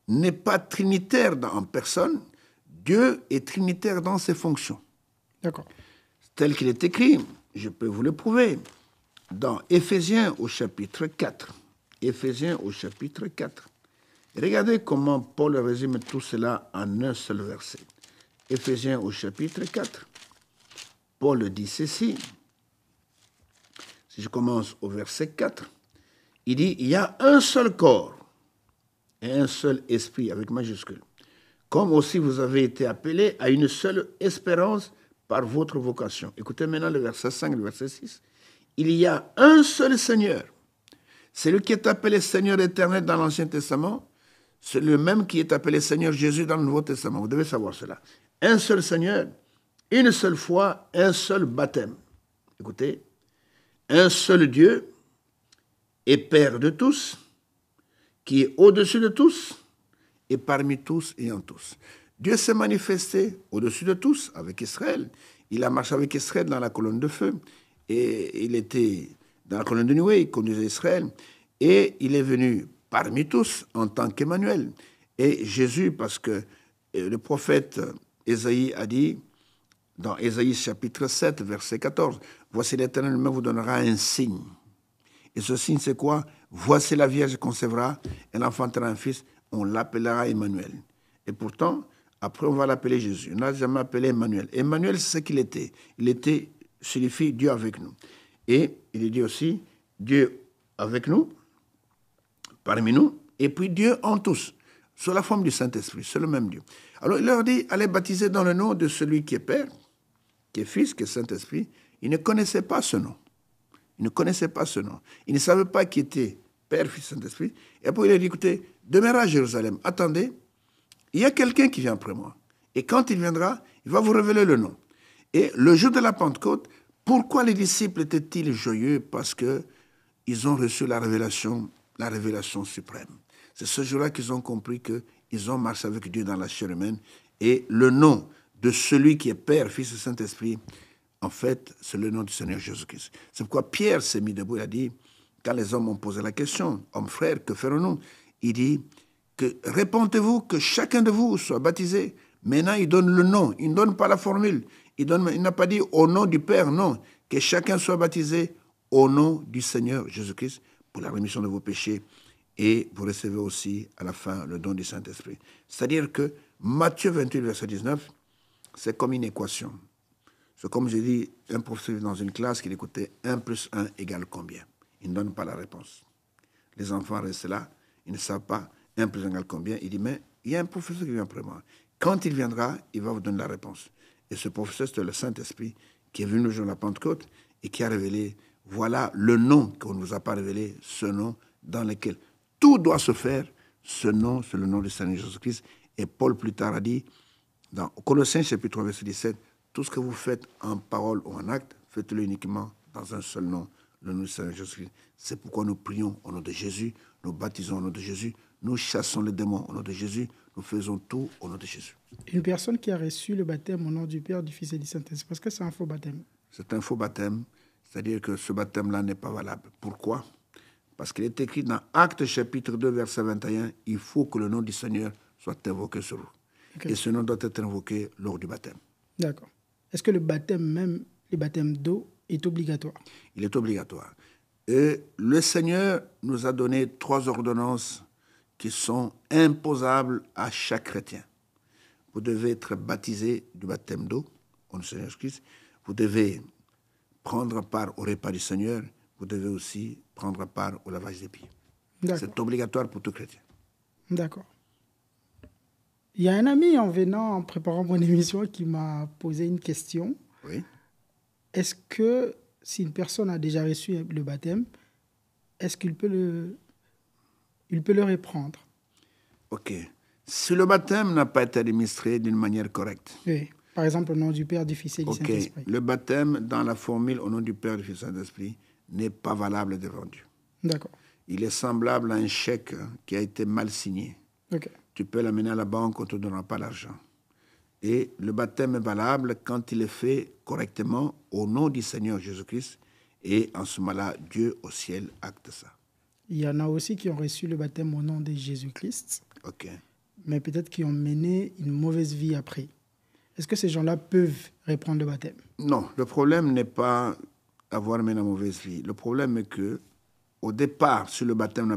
A: n'est pas trinitaire en personne, Dieu est trinitaire dans ses fonctions.
B: D'accord.
A: Tel qu'il est écrit, je peux vous le prouver, dans Éphésiens au chapitre 4. Éphésiens au chapitre 4. Et regardez comment Paul résume tout cela en un seul verset. Éphésiens au chapitre 4. Paul dit ceci. Si je commence au verset 4, il dit, il y a un seul corps et un seul esprit avec majuscule. Comme aussi vous avez été appelés à une seule espérance par votre vocation. Écoutez maintenant le verset 5, le verset 6. Il y a un seul Seigneur. C'est lui qui est appelé Seigneur éternel dans l'Ancien Testament. C'est le même qui est appelé Seigneur Jésus dans le Nouveau Testament. Vous devez savoir cela. Un seul Seigneur, une seule foi, un seul baptême. Écoutez, un seul Dieu et Père de tous, qui est au-dessus de tous et parmi tous et en tous. Dieu s'est manifesté au-dessus de tous avec Israël. Il a marché avec Israël dans la colonne de feu. Et il était dans la colonne de nuée, il conduisait Israël. Et il est venu parmi tous en tant qu'Emmanuel. Et Jésus, parce que le prophète Ésaïe a dit, dans Ésaïe chapitre 7, verset 14, « Voici l'Éternel vous donnera un signe. » Et ce signe, c'est quoi? Voici la Vierge concevra, elle enfantera un fils, on l'appellera Emmanuel. Et pourtant, après, on va l'appeler Jésus. On n'a jamais appelé Emmanuel. Emmanuel, c'est ce qu'il était. Il était, signifie Dieu avec nous. Et il dit aussi, Dieu avec nous, parmi nous, et puis Dieu en tous, sous la forme du Saint-Esprit, c'est le même Dieu. Alors, il leur dit, allez baptiser dans le nom de celui qui est Père, qui est Fils, qui est Saint-Esprit. Ils ne connaissaient pas ce nom. Ils ne connaissaient pas ce nom. Ils ne savaient pas qui était Père, Fils, Saint-Esprit. Et après, il a dit, écoutez, demeurez à Jérusalem. Attendez, il y a quelqu'un qui vient après moi. Et quand il viendra, il va vous révéler le nom. Et le jour de la Pentecôte, pourquoi les disciples étaient-ils joyeux? Parce qu'ils ont reçu la révélation suprême. C'est ce jour-là qu'ils ont compris qu'ils ont marché avec Dieu dans la chair humaine. Et le nom de celui qui est Père, Fils et Saint-Esprit, en fait, c'est le nom du Seigneur Jésus-Christ. C'est pourquoi Pierre s'est mis debout et a dit, quand les hommes ont posé la question, « Hommes frères, que ferons-nous » Il dit, que répondez-vous que chacun de vous soit baptisé. Maintenant, il donne le nom, il ne donne pas la formule. Il n'a pas dit au nom du Père, non. Que chacun soit baptisé au nom du Seigneur Jésus-Christ pour la rémission de vos péchés. Et vous recevez aussi à la fin le don du Saint-Esprit. C'est-à-dire que Matthieu 28, verset 19, c'est comme une équation. C'est comme j'ai dit, un professeur dans une classe qui écoutait 1 plus 1 égale combien? Il ne donne pas la réponse. Les enfants restent là, ils ne savent pas 1 plus 1 égale combien. Il dit, mais il y a un professeur qui vient après moi. Quand il viendra, il va vous donner la réponse. Et ce professeur, c'est le Saint-Esprit qui est venu le jour de la Pentecôte et qui a révélé, voilà le nom qu'on ne nous a pas révélé, ce nom dans lequel tout doit se faire. Ce nom, c'est le nom du Seigneur Jésus-Christ. Et Paul plus tard a dit, dans Colossiens chapitre 3, verset 17, tout ce que vous faites en parole ou en acte, faites-le uniquement dans un seul nom, le nom du Seigneur Jésus-Christ. C'est pourquoi nous prions au nom de Jésus, nous baptisons au nom de Jésus, nous chassons les démons au nom de Jésus, nous faisons tout au nom de Jésus.
B: Une personne qui a reçu le baptême au nom du Père, du Fils et du Saint-Esprit, parce que c'est un faux baptême.
A: C'est un faux baptême, c'est-à-dire que ce baptême-là n'est pas valable. Pourquoi? Parce qu'il est écrit dans Actes chapitre 2, verset 21, il faut que le nom du Seigneur soit invoqué sur vous. Okay. Et ce nom doit être invoqué lors du baptême.
B: D'accord. est-ce que le baptême d'eau est obligatoire?
A: Il est obligatoire. Et le Seigneur nous a donné 3 ordonnances qui sont imposables à chaque chrétien. Vous devez être baptisé du baptême d'eau, au Seigneur Jésus-Christ. Vous devez prendre part au repas du Seigneur. Vous devez aussi prendre part au lavage des pieds. C'est obligatoire pour tout chrétien.
B: D'accord. Il y a un ami en venant, en préparant mon émission, qui m'a posé une question.
A: Oui.
B: Est-ce que si une personne a déjà reçu le baptême, est-ce qu'il peut le reprendre?
A: Ok. Si le baptême n'a pas été administré d'une manière correcte.
B: Oui. Par exemple, au nom du Père, du Fils et du Saint-Esprit.
A: Le baptême dans la formule au nom du Père, du Fils et du Saint-Esprit n'est pas valable devant Dieu.
B: D'accord.
A: Il est semblable à un chèque qui a été mal signé.
B: Ok.
A: Tu peux l'amener à la banque, on ne te donnera pas l'argent. Et le baptême est valable quand il est fait correctement au nom du Seigneur Jésus-Christ. Et en ce moment-là, Dieu au ciel acte ça.
B: Il y en a aussi qui ont reçu le baptême au nom de Jésus-Christ, mais peut-être qui ont mené une mauvaise vie après. Est-ce que ces gens-là peuvent reprendre le baptême?
A: Non, le problème n'est pas avoir mené une mauvaise vie. Le problème est que, au départ, sur le baptême,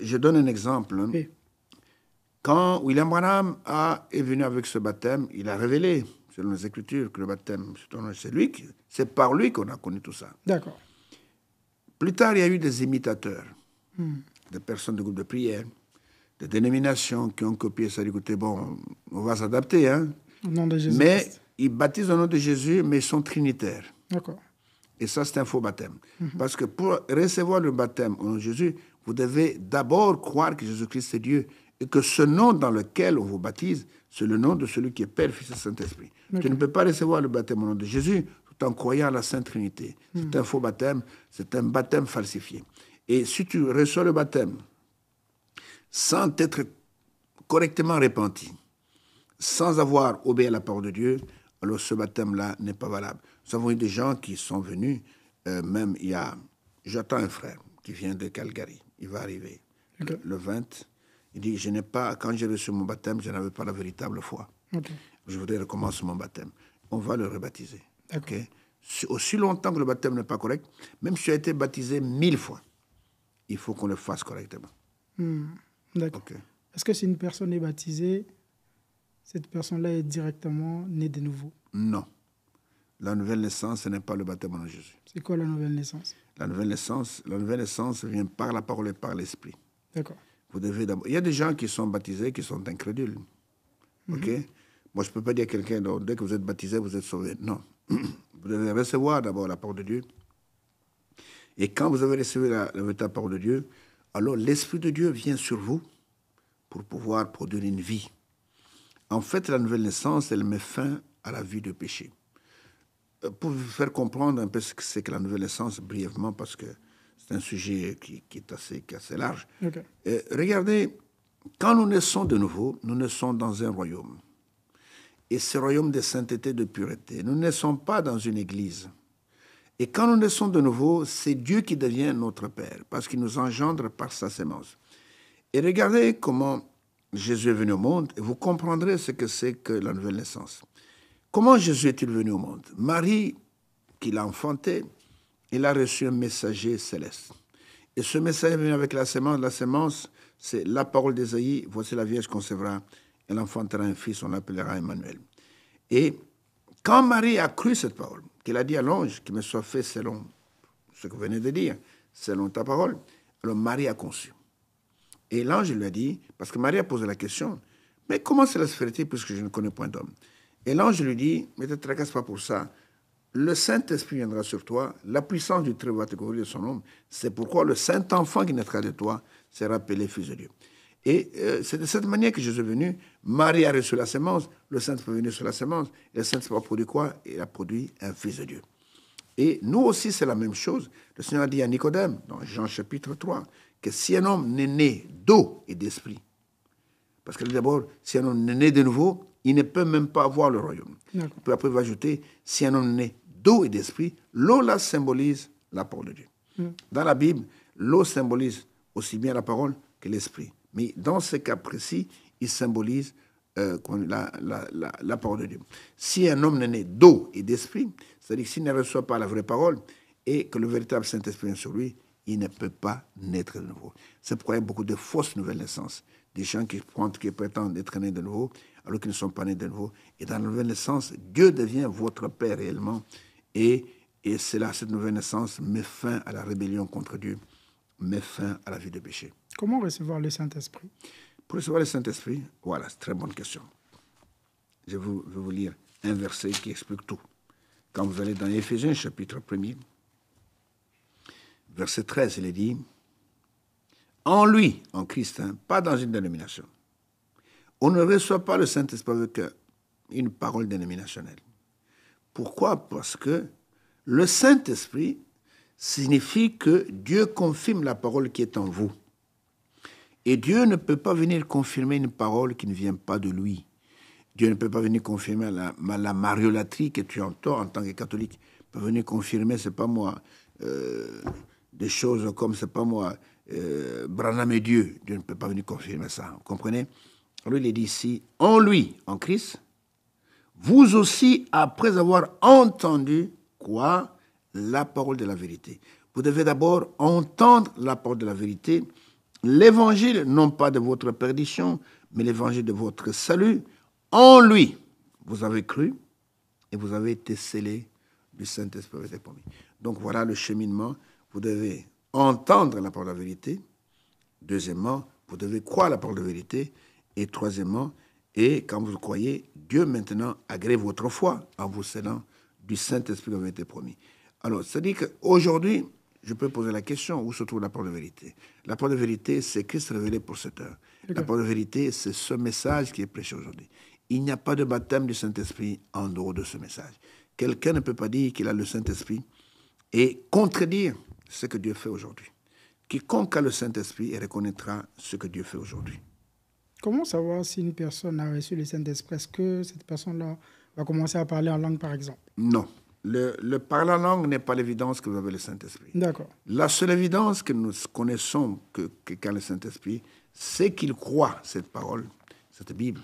A: je donne un exemple.
B: Oui.
A: Quand William Branham est venu avec ce baptême, il a révélé, selon les Écritures, que le baptême, c'est par lui qu'on a connu tout ça.
B: D'accord.
A: Plus tard, il y a eu des imitateurs, des personnes de groupes de prière, des dénominations qui ont copié ça. Écoutez, bon, on va s'adapter, hein.
B: Au nom de Jésus.
A: Mais ils baptisent au nom de Jésus, mais ils sont trinitaires.
B: D'accord.
A: Et ça, c'est un faux baptême. Parce que pour recevoir le baptême au nom de Jésus, vous devez d'abord croire que Jésus-Christ est Dieu et que ce nom dans lequel on vous baptise, c'est le nom de celui qui est Père, Fils et Saint-Esprit. Tu ne peux pas recevoir le baptême au nom de Jésus tout en croyant à la Sainte Trinité. C'est un faux baptême, c'est un baptême falsifié. Et si tu reçois le baptême sans t'être correctement repenti, sans avoir obéi à la parole de Dieu, alors ce baptême-là n'est pas valable. Nous avons eu des gens qui sont venus, même j'attends un frère qui vient de Calgary, il va arriver le 20, il dit, quand j'ai reçu mon baptême, je n'avais pas la véritable foi. Je voudrais recommencer mon baptême. On va le rebaptiser. Aussi longtemps que le baptême n'est pas correct, même si tu as été baptisé 1000 fois, il faut qu'on le fasse correctement.
B: D'accord. Est-ce que si une personne est baptisée, cette personne-là est directement née de nouveau?
A: Non. La nouvelle naissance, ce n'est pas le baptême en Jésus.
B: C'est quoi la nouvelle naissance?
A: La nouvelle naissance vient par la parole et par l'esprit.
B: D'accord.
A: Vous devez d'abord. Il y a des gens qui sont baptisés qui sont incrédules. Ok? Moi, je ne peux pas dire à quelqu'un, dès que vous êtes baptisé, vous êtes sauvé. Non. Vous devez recevoir d'abord la parole de Dieu. Et quand vous avez reçu la véritable parole de Dieu, alors l'Esprit de Dieu vient sur vous pour pouvoir produire une vie. En fait, la nouvelle naissance, elle met fin à la vie de péché. Pour vous faire comprendre un peu ce que c'est que la nouvelle naissance, brièvement, parce que c'est un sujet qui est assez large. Regardez, quand nous naissons de nouveau, nous naissons dans un royaume. Et ce royaume de sainteté, de pureté. Nous ne naissons pas dans une église. Et quand nous naissons de nouveau, c'est Dieu qui devient notre Père, parce qu'il nous engendre par sa sémence. Et regardez comment Jésus est venu au monde, et vous comprendrez ce que c'est que la nouvelle naissance. Comment Jésus est-il venu au monde? Marie, qui l'a enfanté, il a reçu un messager céleste. Et ce messager est venu avec la sémence. La sémence, c'est la parole d'Ésaïe. Voici la Vierge concevra, elle enfantera un fils, on l'appellera Emmanuel. Et quand Marie a cru cette parole, qu'elle a dit à l'ange, qu'il me soit fait selon ce que vous venez de dire, selon ta parole, alors Marie a conçu. Et l'ange lui a dit, parce que Marie a posé la question, mais comment cela se ferait-il puisque je ne connais point d'homme? Et l'ange lui dit, mais ne te tracasse pas pour ça. Le Saint-Esprit viendra sur toi, la puissance du Très-Haut va te couvrir de son ombre. C'est pourquoi le Saint-Enfant qui naîtra de toi sera appelé Fils de Dieu. Et c'est de cette manière que Jésus est venu. Marie a reçu la sémence, le Saint-Esprit est venu sur la sémence, et le Saint-Esprit a produit quoi? Il a produit un Fils de Dieu. Et nous aussi, c'est la même chose. Le Seigneur a dit à Nicodème, dans Jean chapitre 3, que si un homme n'est né d'eau et d'esprit, parce que d'abord, si un homme est né de nouveau, il ne peut même pas avoir le royaume. Puis après, il va ajouter, si un homme est né d'eau et d'esprit, l'eau, là, symbolise la parole de Dieu. Dans la Bible, l'eau symbolise aussi bien la parole que l'esprit. Mais dans ce cas précis, il symbolise la parole de Dieu. Si un homme n'est né d'eau et d'esprit, c'est-à-dire s'il ne reçoit pas la vraie parole et que le véritable Saint-Esprit vient sur lui, il ne peut pas naître de nouveau. C'est pourquoi il y a beaucoup de fausses nouvelles naissances. Des gens qui prétendent être nés de nouveau, alors qu'ils ne sont pas nés de nouveau. Et dans la nouvelle naissance, Dieu devient votre Père réellement. Et c'est là, cette nouvelle naissance met fin à la rébellion contre Dieu, met fin à la vie de péché.
B: Comment recevoir le Saint-Esprit?
A: Pour recevoir le Saint-Esprit, voilà, c'est une très bonne question. Je vais vous lire un verset qui explique tout. Quand vous allez dans Éphésiens, chapitre 1er, verset 13, il est dit, en lui, en Christ, pas dans une dénomination, on ne reçoit pas le Saint-Esprit avec une parole dénominationnelle. Pourquoi? Parce que le Saint-Esprit signifie que Dieu confirme la parole qui est en vous. Et Dieu ne peut pas venir confirmer une parole qui ne vient pas de lui. Dieu ne peut pas venir confirmer la mariolâtrie que tu entends en tant que catholique. Il peut venir confirmer, c'est pas moi, des choses comme, c'est pas moi, Branham et Dieu. Dieu ne peut pas venir confirmer ça. Vous comprenez? Alors il est dit ici, en lui, en Christ, vous aussi, après avoir entendu quoi? La parole de la vérité. Vous devez d'abord entendre la parole de la vérité, l'évangile, non pas de votre perdition, mais l'évangile de votre salut. En lui, vous avez cru et vous avez été scellés du Saint-Esprit avec les promis. Donc voilà le cheminement. Vous devez entendre la parole de la vérité. Deuxièmement, vous devez croire la parole de la vérité. Et troisièmement, et quand vous le croyez, Dieu maintenant agrée votre foi en vous scellant du Saint-Esprit qui avait été promis. Alors, c'est-à-dire qu'aujourd'hui, je peux poser la question, où se trouve la parole de vérité? La parole de vérité, c'est Christ révélé pour cette heure. Okay. La parole de vérité, c'est ce message qui est prêché aujourd'hui. Il n'y a pas de baptême du Saint-Esprit en dehors de ce message. Quelqu'un ne peut pas dire qu'il a le Saint-Esprit et contredire ce que Dieu fait aujourd'hui. Quiconque a le Saint-Esprit reconnaîtra ce que Dieu fait aujourd'hui.
B: Comment savoir si une personne a reçu le Saint-Esprit? Est-ce que cette personne-là va commencer à parler en langue, par exemple?
A: Non. Le parler en langue n'est pas l'évidence que vous avez le Saint-Esprit.
B: D'accord.
A: La seule évidence que nous connaissons qu'a le Saint-Esprit, c'est qu'il croit cette parole, cette Bible,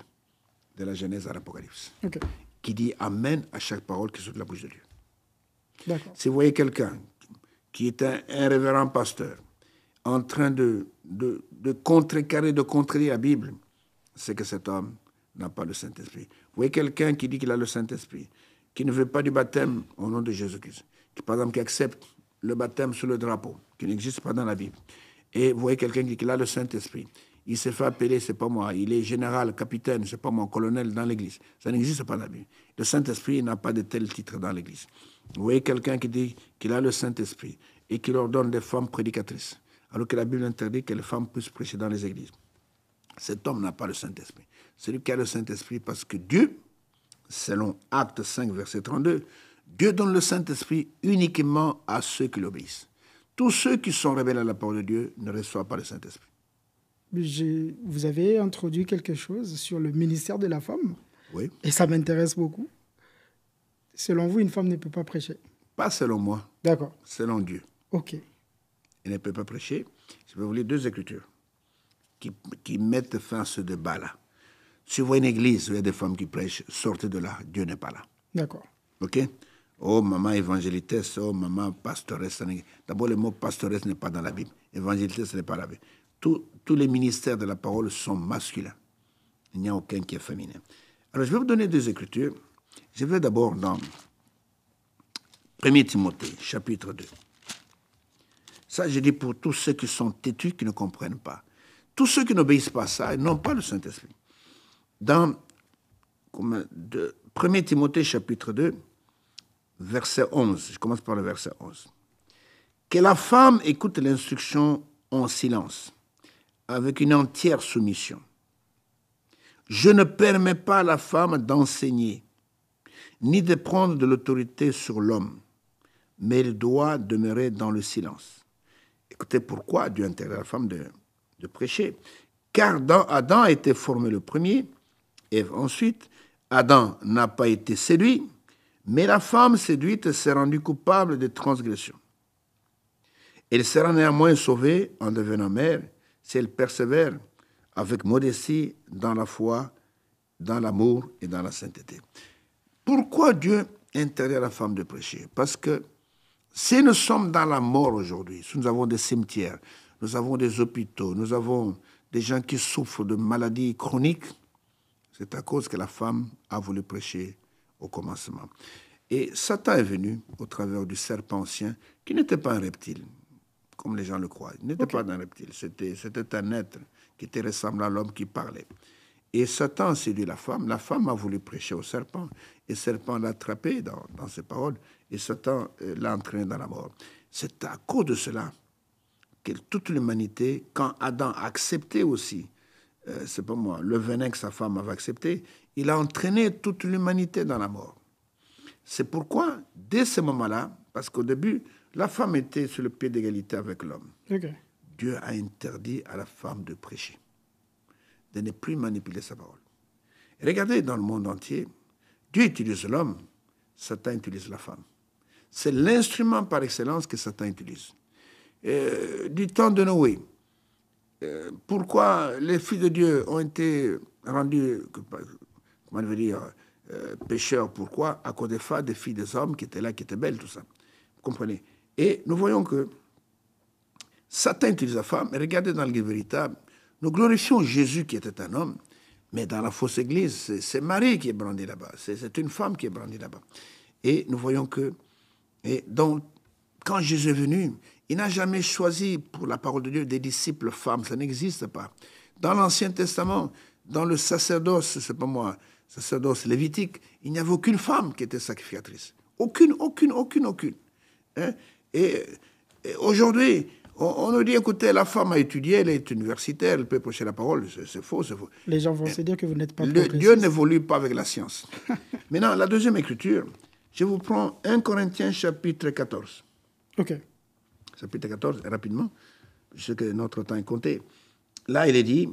A: de la Genèse à l'Apocalypse, okay, qui dit Amen à chaque parole qui sort de la bouche de Dieu.
B: D'accord.
A: Si vous voyez quelqu'un qui est un révérend pasteur en train de contrecarrer, de contredire la Bible, c'est que cet homme n'a pas le Saint-Esprit. Vous voyez quelqu'un qui dit qu'il a le Saint-Esprit, qui ne veut pas du baptême au nom de Jésus-Christ, qui, par exemple, qui accepte le baptême sous le drapeau, qui n'existe pas dans la Bible. Et vous voyez quelqu'un qui dit qu'il a le Saint-Esprit. Il s'est fait appeler, c'est pas moi, il est général, capitaine, c'est pas moi, colonel dans l'Église. Ça n'existe pas dans la Bible. Le Saint-Esprit n'a pas de tel titre dans l'Église. Vous voyez quelqu'un qui dit qu'il a le Saint-Esprit et qui ordonne des femmes prédicatrices, alors que la Bible interdit que les femmes puissent prêcher dans les églises. Cet homme n'a pas le Saint-Esprit. Celui qui a le Saint-Esprit, parce que Dieu, selon Actes 5, verset 32, Dieu donne le Saint-Esprit uniquement à ceux qui l'obéissent. Tous ceux qui sont rebelles à la parole de Dieu ne reçoivent pas le Saint-Esprit.
B: Vous avez introduit quelque chose sur le ministère de la femme.
A: Oui.
B: Et ça m'intéresse beaucoup. Selon vous, une femme ne peut pas prêcher? Pas
A: selon moi.
B: D'accord.
A: Selon Dieu.
B: OK.
A: Elle ne peut pas prêcher. Je vais vous lire deux écritures qui mettent fin à ce débat-là. Si vous voyez une église où il y a des femmes qui prêchent, sortez de là. Dieu n'est pas là.
B: D'accord.
A: OK? Oh, maman évangélitesse, oh, maman pastoresse. D'abord, le mot pastoresse n'est pas dans la Bible. Évangélitesse n'est pas dans la Bible. Tous les ministères de la parole sont masculins. Il n'y a aucun qui est féminin. Alors, je vais vous donner deux écritures. Je vais d'abord dans 1 Timothée, chapitre 2. Ça, je dis pour tous ceux qui sont têtus, qui ne comprennent pas. Tous ceux qui n'obéissent pas à ça, ils n'ont pas le Saint-Esprit. Dans 1 Timothée, chapitre 2, verset 11, je commence par le verset 11. Que la femme écoute l'instruction en silence, avec une entière soumission. Je ne permets pas à la femme d'enseigner, ni de prendre de l'autorité sur l'homme, mais elle doit demeurer dans le silence. Écoutez pourquoi Dieu interdit à la femme de prêcher. Car Adam a été formé le premier, et ensuite, Adam n'a pas été séduit, mais la femme séduite s'est rendue coupable de transgression. Elle sera néanmoins sauvée en devenant mère si elle persévère avec modestie dans la foi dans l'amour et dans la sainteté. Pourquoi Dieu interdit à la femme de prêcher? Parce que si nous sommes dans la mort aujourd'hui, si nous avons des cimetières, nous avons des hôpitaux, nous avons des gens qui souffrent de maladies chroniques, c'est à cause que la femme a voulu prêcher au commencement. Et Satan est venu au travers du serpent ancien, qui n'était pas un reptile, comme les gens le croient. Il n'était pas un reptile, c'était un être qui était ressemblant à l'homme qui parlait. Et Satan a séduit la femme a voulu prêcher au serpent, et le serpent l'a attrapé dans ses paroles, et Satan l'a entraîné dans la mort. C'est à cause de cela que toute l'humanité, quand Adam a accepté aussi, c'est pas moi, le venin que sa femme avait accepté, il a entraîné toute l'humanité dans la mort. C'est pourquoi, dès ce moment-là, parce qu'au début, la femme était sur le pied d'égalité avec l'homme. Okay. Dieu a interdit à la femme de prêcher, de ne plus manipuler sa parole. Et regardez, dans le monde entier, Dieu utilise l'homme, Satan utilise la femme. C'est l'instrument par excellence que Satan utilise. Du temps de Noé, pourquoi les filles de Dieu ont été rendues, comment je veux dire, pécheurs? Pourquoi? À cause des filles des hommes qui étaient là, qui étaient belles, tout ça. Vous comprenez? Et nous voyons que Satan utilise la femme. Et regardez dans le véritable, nous glorifions Jésus qui était un homme, mais dans la fausse église, c'est Marie qui est brandie là-bas. C'est une femme qui est brandie là-bas. Et nous voyons que, et donc, quand Jésus est venu, il n'a jamais choisi pour la parole de Dieu des disciples femmes. Ça n'existe pas. Dans l'Ancien Testament, dans le sacerdoce, c'est pas moi, sacerdoce lévitique, il n'y avait aucune femme qui était sacrificatrice. Aucune. Hein? Et aujourd'hui, on nous dit, écoutez, la femme a étudié, elle est universitaire, elle peut prêcher la parole. C'est faux.
B: Les gens vont se dire que vous n'êtes pas
A: Dieu n'évolue pas avec la science. Maintenant, la deuxième écriture, je vous prends 1 Corinthiens chapitre 14.
B: OK.
A: Chapitre 14, rapidement, je sais que notre temps est compté. Là, il est dit,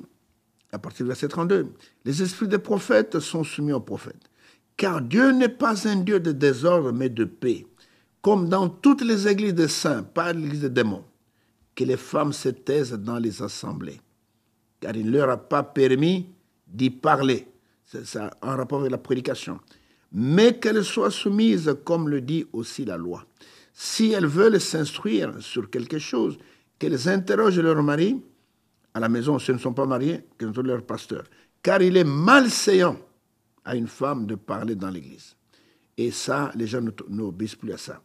A: à partir du verset 32, « Les esprits des prophètes sont soumis aux prophètes, car Dieu n'est pas un Dieu de désordre, mais de paix, comme dans toutes les églises des saints, pas l'église des démons, que les femmes se taisent dans les assemblées, car il ne leur a pas permis d'y parler. » C'est ça, en rapport avec la prédication. « Mais qu'elles soient soumises, comme le dit aussi la loi. Si elles veulent s'instruire sur quelque chose, qu'elles interrogent leur mari, à la maison, si elles ne sont pas mariées, qu'elles interrogent leur pasteur. Car il est malséant à une femme de parler dans l'église. » Et ça, les gens n'obéissent plus à ça.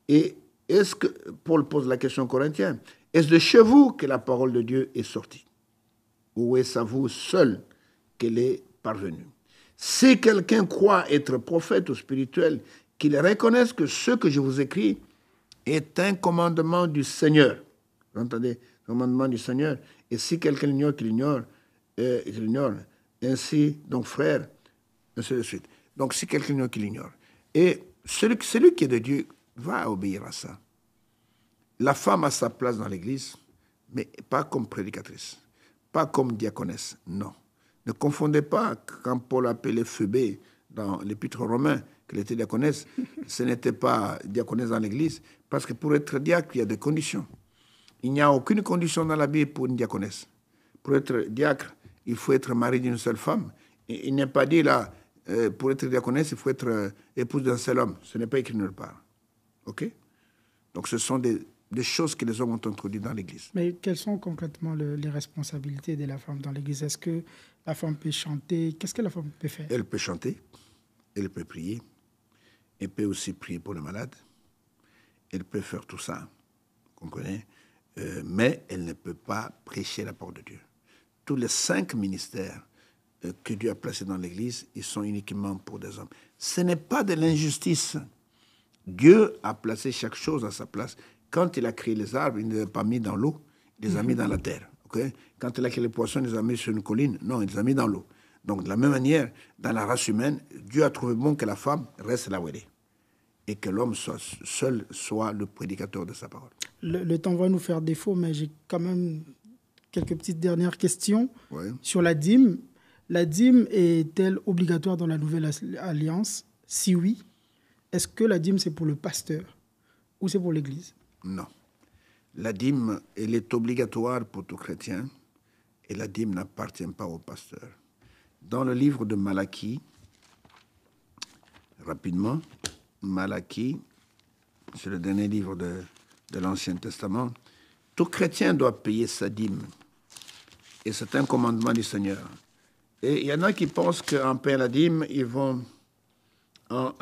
A: Et est-ce que, Paul pose la question aux Corinthiens, est-ce de chez vous que la parole de Dieu est sortie? Ou est-ce à vous seul qu'elle est parvenue? Si quelqu'un croit être prophète ou spirituel, qu'il reconnaisse que ce que je vous écris est un commandement du Seigneur. Vous entendez? Commandement du Seigneur. Et si quelqu'un l'ignore, qu'il l'ignore. Ainsi, donc frère, ainsi de suite. Donc si quelqu'un ignore, qu'il l'ignore. Et celui qui est de Dieu va obéir à ça. La femme a sa place dans l'Église, mais pas comme prédicatrice, pas comme diaconesse, non. Ne confondez pas quand Paul appelait Phébé dans l'Épître aux Romains, qu'elle était diaconesse, ce n'était pas diaconesse dans l'Église, parce que pour être diacre, il y a des conditions. Il n'y a aucune condition dans la Bible pour une diaconesse. Pour être diacre, il faut être mari d'une seule femme. Et il n'est pas dit là, pour être diaconesse, il faut être épouse d'un seul homme. Ce n'est pas écrit nulle part. OK? Donc ce sont des choses que les hommes ont introduites dans l'Église.
B: Mais quelles sont concrètement les responsabilités de la femme dans l'Église? Est-ce que la femme peut chanter? Qu'est-ce que la femme peut faire?
A: Elle peut chanter, elle peut prier, elle peut aussi prier pour les malades, elle peut faire tout ça, vous comprenez? Mais elle ne peut pas prêcher la parole de Dieu. Tous les 5 ministères que Dieu a placés dans l'Église, ils sont uniquement pour des hommes. Ce n'est pas de l'injustice. Dieu a placé chaque chose à sa place. Quand il a créé les arbres, il ne les a pas mis dans l'eau, il les a mis dans la terre. Okay? Quand il a créé les poissons, il les a mis sur une colline. Non, il les a mis dans l'eau. Donc, de la même manière, dans la race humaine, Dieu a trouvé bon que la femme reste là où elle est. Et que l'homme seul soit le prédicateur de sa parole.
B: Le temps va nous faire défaut, mais j'ai quand même quelques petites dernières questions sur la dîme. La dîme est-elle obligatoire dans la Nouvelle Alliance? Si oui, est-ce que la dîme, c'est pour le pasteur ou c'est pour l'Église?
A: Non. La dîme, elle est obligatoire pour tout chrétien et la dîme n'appartient pas au pasteur. Dans le livre de Malachie, rapidement, Malachie, c'est le dernier livre de l'Ancien Testament, tout chrétien doit payer sa dîme. Et c'est un commandement du Seigneur. Et il y en a qui pensent qu'en payant la dîme, ils vont,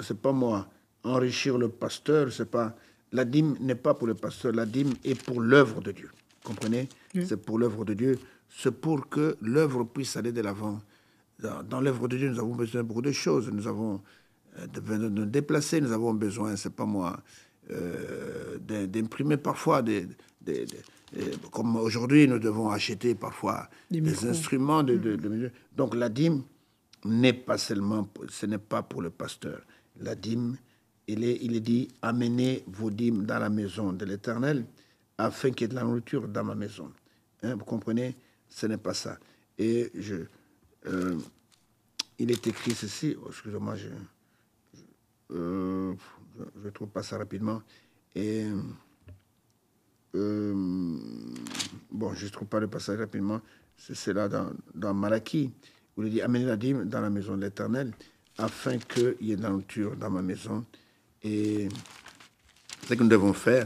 A: c'est pas moi, enrichir le pasteur. C'est pas, la dîme n'est pas pour le pasteur, la dîme est pour l'œuvre de Dieu. Comprenez? Oui. C'est pour l'œuvre de Dieu. C'est pour que l'œuvre puisse aller de l'avant. Dans l'œuvre de Dieu, nous avons besoin de beaucoup de choses. Nous avons de nous déplacer, nous avons besoin, c'est pas moi, d'imprimer parfois comme aujourd'hui, nous devons acheter parfois des instruments de mesure. Donc la dîme n'est pas seulement, ce n'est pas pour le pasteur. La dîme, il est dit, amenez vos dîmes dans la maison de l'Éternel, afin qu'il y ait de la nourriture dans ma maison. Hein, vous comprenez? Ce n'est pas ça. Et il est écrit ceci, excusez-moi, je ne trouve pas ça rapidement. Et bon, je ne trouve pas le passage rapidement. C'est là dans Malachie, où il dit amenez la dîme dans la maison de l'Éternel, afin qu'il y ait de la nourriture dans ma maison. Et c'est ce que nous devons faire.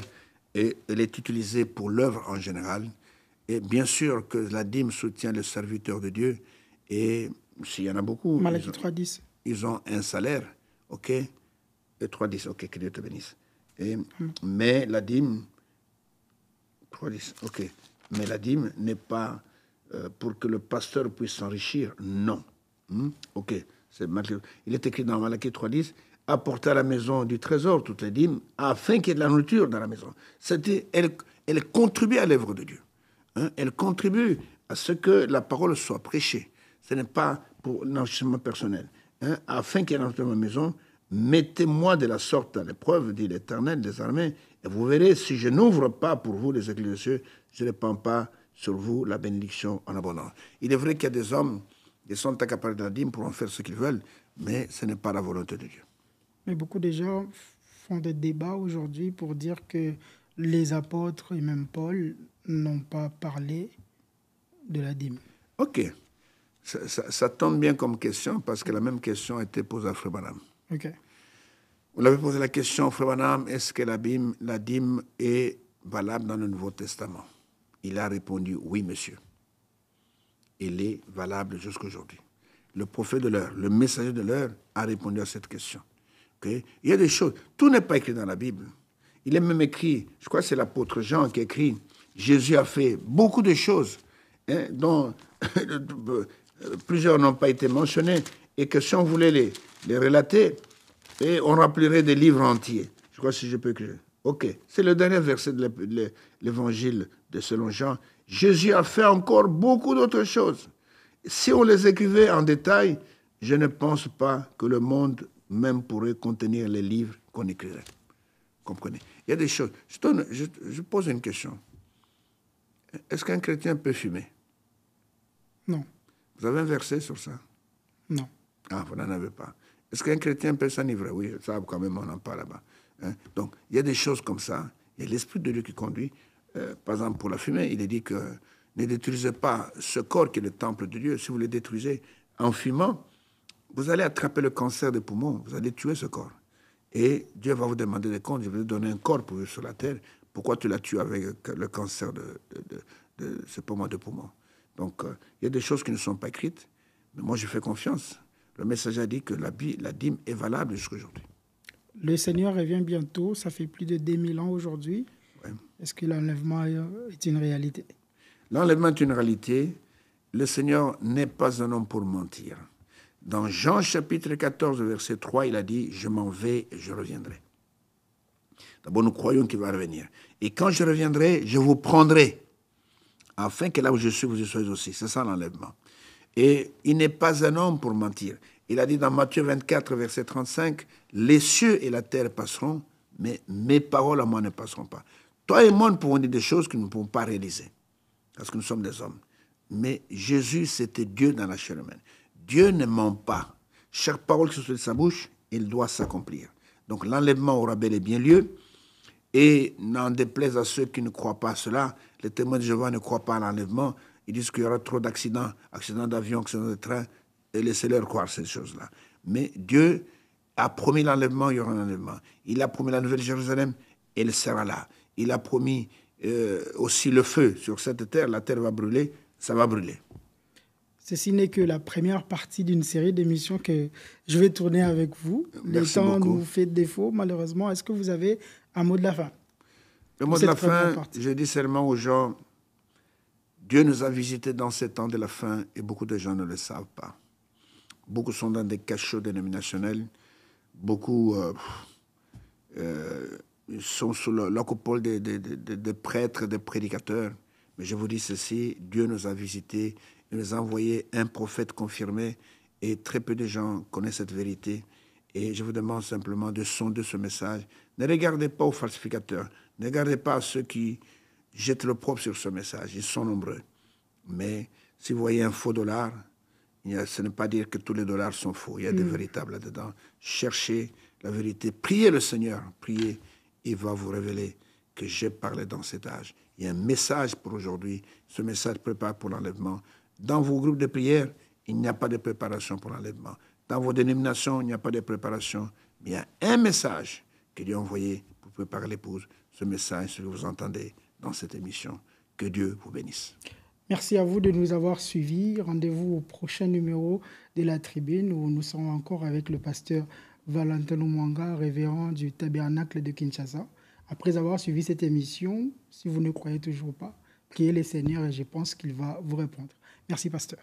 A: Et elle est utilisée pour l'œuvre en général. Et bien sûr que la dîme soutient le serviteur de Dieu. Et s'il y en a beaucoup,
B: Malachie 3.10.
A: Ils ont un salaire, ok? Et 3.10, ok, que Dieu te bénisse. Mais la dîme, 3.10, ok. Mais la dîme n'est pas pour que le pasteur puisse s'enrichir, non. Ok, il est écrit dans Malachie 3.10, apporter à la maison du trésor toutes les dîmes, afin qu'il y ait de la nourriture dans la maison. Elle contribue à l'œuvre de Dieu. Hein? Elle contribue à ce que la parole soit prêchée. Ce n'est pas pour l'enrichissement personnel. Hein? Afin qu'il y ait de la nourriture dans la maison, mettez-moi de la sorte à l'épreuve, dit l'Éternel des armées, et vous verrez, si je n'ouvre pas pour vous les églises des cieux, je ne répands pas sur vous la bénédiction en abondance. Il est vrai qu'il y a des hommes qui sont accaparés de la dîme pour en faire ce qu'ils veulent, mais ce n'est pas la volonté de Dieu.
B: Mais beaucoup de gens font des débats aujourd'hui pour dire que les apôtres et même Paul n'ont pas parlé de la dîme.
A: Ok. Ça tombe bien comme question, parce que la même question a été posée à Frère Branham.
B: Ok.
A: Vous l'avez posé la question, Frère Branham, est-ce que la dîme est valable dans le Nouveau Testament? Il a répondu, oui, monsieur. Elle est valable jusqu'à aujourd'hui. Le prophète de l'heure, le messager de l'heure a répondu à cette question. Okay? Il y a des choses, tout n'est pas écrit dans la Bible. Il est même écrit, je crois que c'est l'apôtre Jean qui écrit, Jésus a fait beaucoup de choses, hein, dont plusieurs n'ont pas été mentionnés, et que si on voulait les relater, et on remplirait des livres entiers. Je crois que si je peux écrire. Ok, c'est le dernier verset de l'évangile de selon Jean. Jésus a fait encore beaucoup d'autres choses. Si on les écrivait en détail, je ne pense pas que le monde même pourrait contenir les livres qu'on écrirait. Comprenez? Il y a des choses. Je pose une question. Est-ce qu'un chrétien peut fumer?
B: Non.
A: Vous avez un verset sur ça?
B: Non.
A: Ah, vous n'en avez pas. Est-ce qu'un chrétien peut s'enivrer? Oui, ça, quand même, on en parle là-bas. Hein? Donc, il y a des choses comme ça. Il y a l'Esprit de Dieu qui conduit. Par exemple, pour la fumée, il est dit que ne détruisez pas ce corps qui est le temple de Dieu. Si vous le détruisez en fumant, vous allez attraper le cancer des poumons. Vous allez tuer ce corps. Et Dieu va vous demander des comptes. Il va vous donner un corps pour vivre sur la terre. Pourquoi tu l'as tué avec le cancer de ce poumon de poumon? Donc, il y a des choses qui ne sont pas écrites. Mais moi, je fais confiance. Le messager a dit que la dîme est valable jusqu'à aujourd'hui.
B: Le Seigneur revient bientôt. Ça fait plus de 2000 ans aujourd'hui.
A: Ouais.
B: Est-ce que l'enlèvement est une réalité?
A: L'enlèvement est une réalité. Le Seigneur n'est pas un homme pour mentir. Dans Jean chapitre 14, verset 3, il a dit « Je m'en vais et je reviendrai ». D'abord, nous croyons qu'il va revenir. Et quand je reviendrai, je vous prendrai, afin que là où je suis, vous y soyez aussi. C'est ça l'enlèvement. Et il n'est pas un homme pour mentir. Il a dit dans Matthieu 24, verset 35, « Les cieux et la terre passeront, mais mes paroles à moi ne passeront pas. » Toi et moi, nous pouvons dire des choses que nous ne pouvons pas réaliser, parce que nous sommes des hommes. Mais Jésus, c'était Dieu dans la chair humaine. Dieu ne ment pas. Chaque parole qui sort de sa bouche, il doit s'accomplir. Donc l'enlèvement aura bel et bien lieu. Et n'en déplaise à ceux qui ne croient pas à cela, les témoins de Jéhovah ne croient pas à l'enlèvement. Ils disent qu'il y aura trop d'accidents, accidents d'avion, accidents de train. et laissez-leur croire ces choses-là. Mais Dieu a promis l'enlèvement, il y aura un enlèvement. Il a promis la Nouvelle Jérusalem, elle sera là. Il a promis aussi le feu sur cette terre, la terre va brûler, ça va brûler.
B: Ceci n'est que la première partie d'une série d'émissions que je vais tourner avec vous.
A: Merci
B: Le temps
A: beaucoup.
B: nous fait défaut, malheureusement. Est-ce que vous avez un mot de la fin?
A: Le mot de la fin, je dis seulement aux gens, Dieu nous a visités dans ces temps de la fin et beaucoup de gens ne le savent pas. Beaucoup sont dans des cachots dénominationnels, beaucoup sont sous l'occupole des prêtres, des prédicateurs. Mais je vous dis ceci, Dieu nous a visités, il nous a envoyé un prophète confirmé et très peu de gens connaissent cette vérité. Et je vous demande simplement de sonder ce message. Ne regardez pas aux falsificateurs, ne regardez pas à ceux qui jettent le propre sur ce message, ils sont nombreux. Mais si vous voyez un faux dollar, ce n'est pas dire que tous les dollars sont faux, il y a des véritables là-dedans. Cherchez la vérité, priez le Seigneur, priez, il va vous révéler que j'ai parlé dans cet âge. Il y a un message pour aujourd'hui, ce message prépare pour l'enlèvement. Dans vos groupes de prière, il n'y a pas de préparation pour l'enlèvement. Dans vos dénominations, il n'y a pas de préparation. Mais il y a un message que Dieu a envoyé pour préparer l'épouse. Ce message, ce que vous entendez dans cette émission. Que Dieu vous bénisse.
B: Merci à vous de nous avoir suivis. Rendez-vous au prochain numéro de la Tribune où nous serons encore avec le pasteur Valentin Lumwanga, révérend du Tabernacle de Kinshasa. Après avoir suivi cette émission, si vous ne croyez toujours pas, priez le Seigneur et je pense qu'il va vous répondre. Merci, pasteur.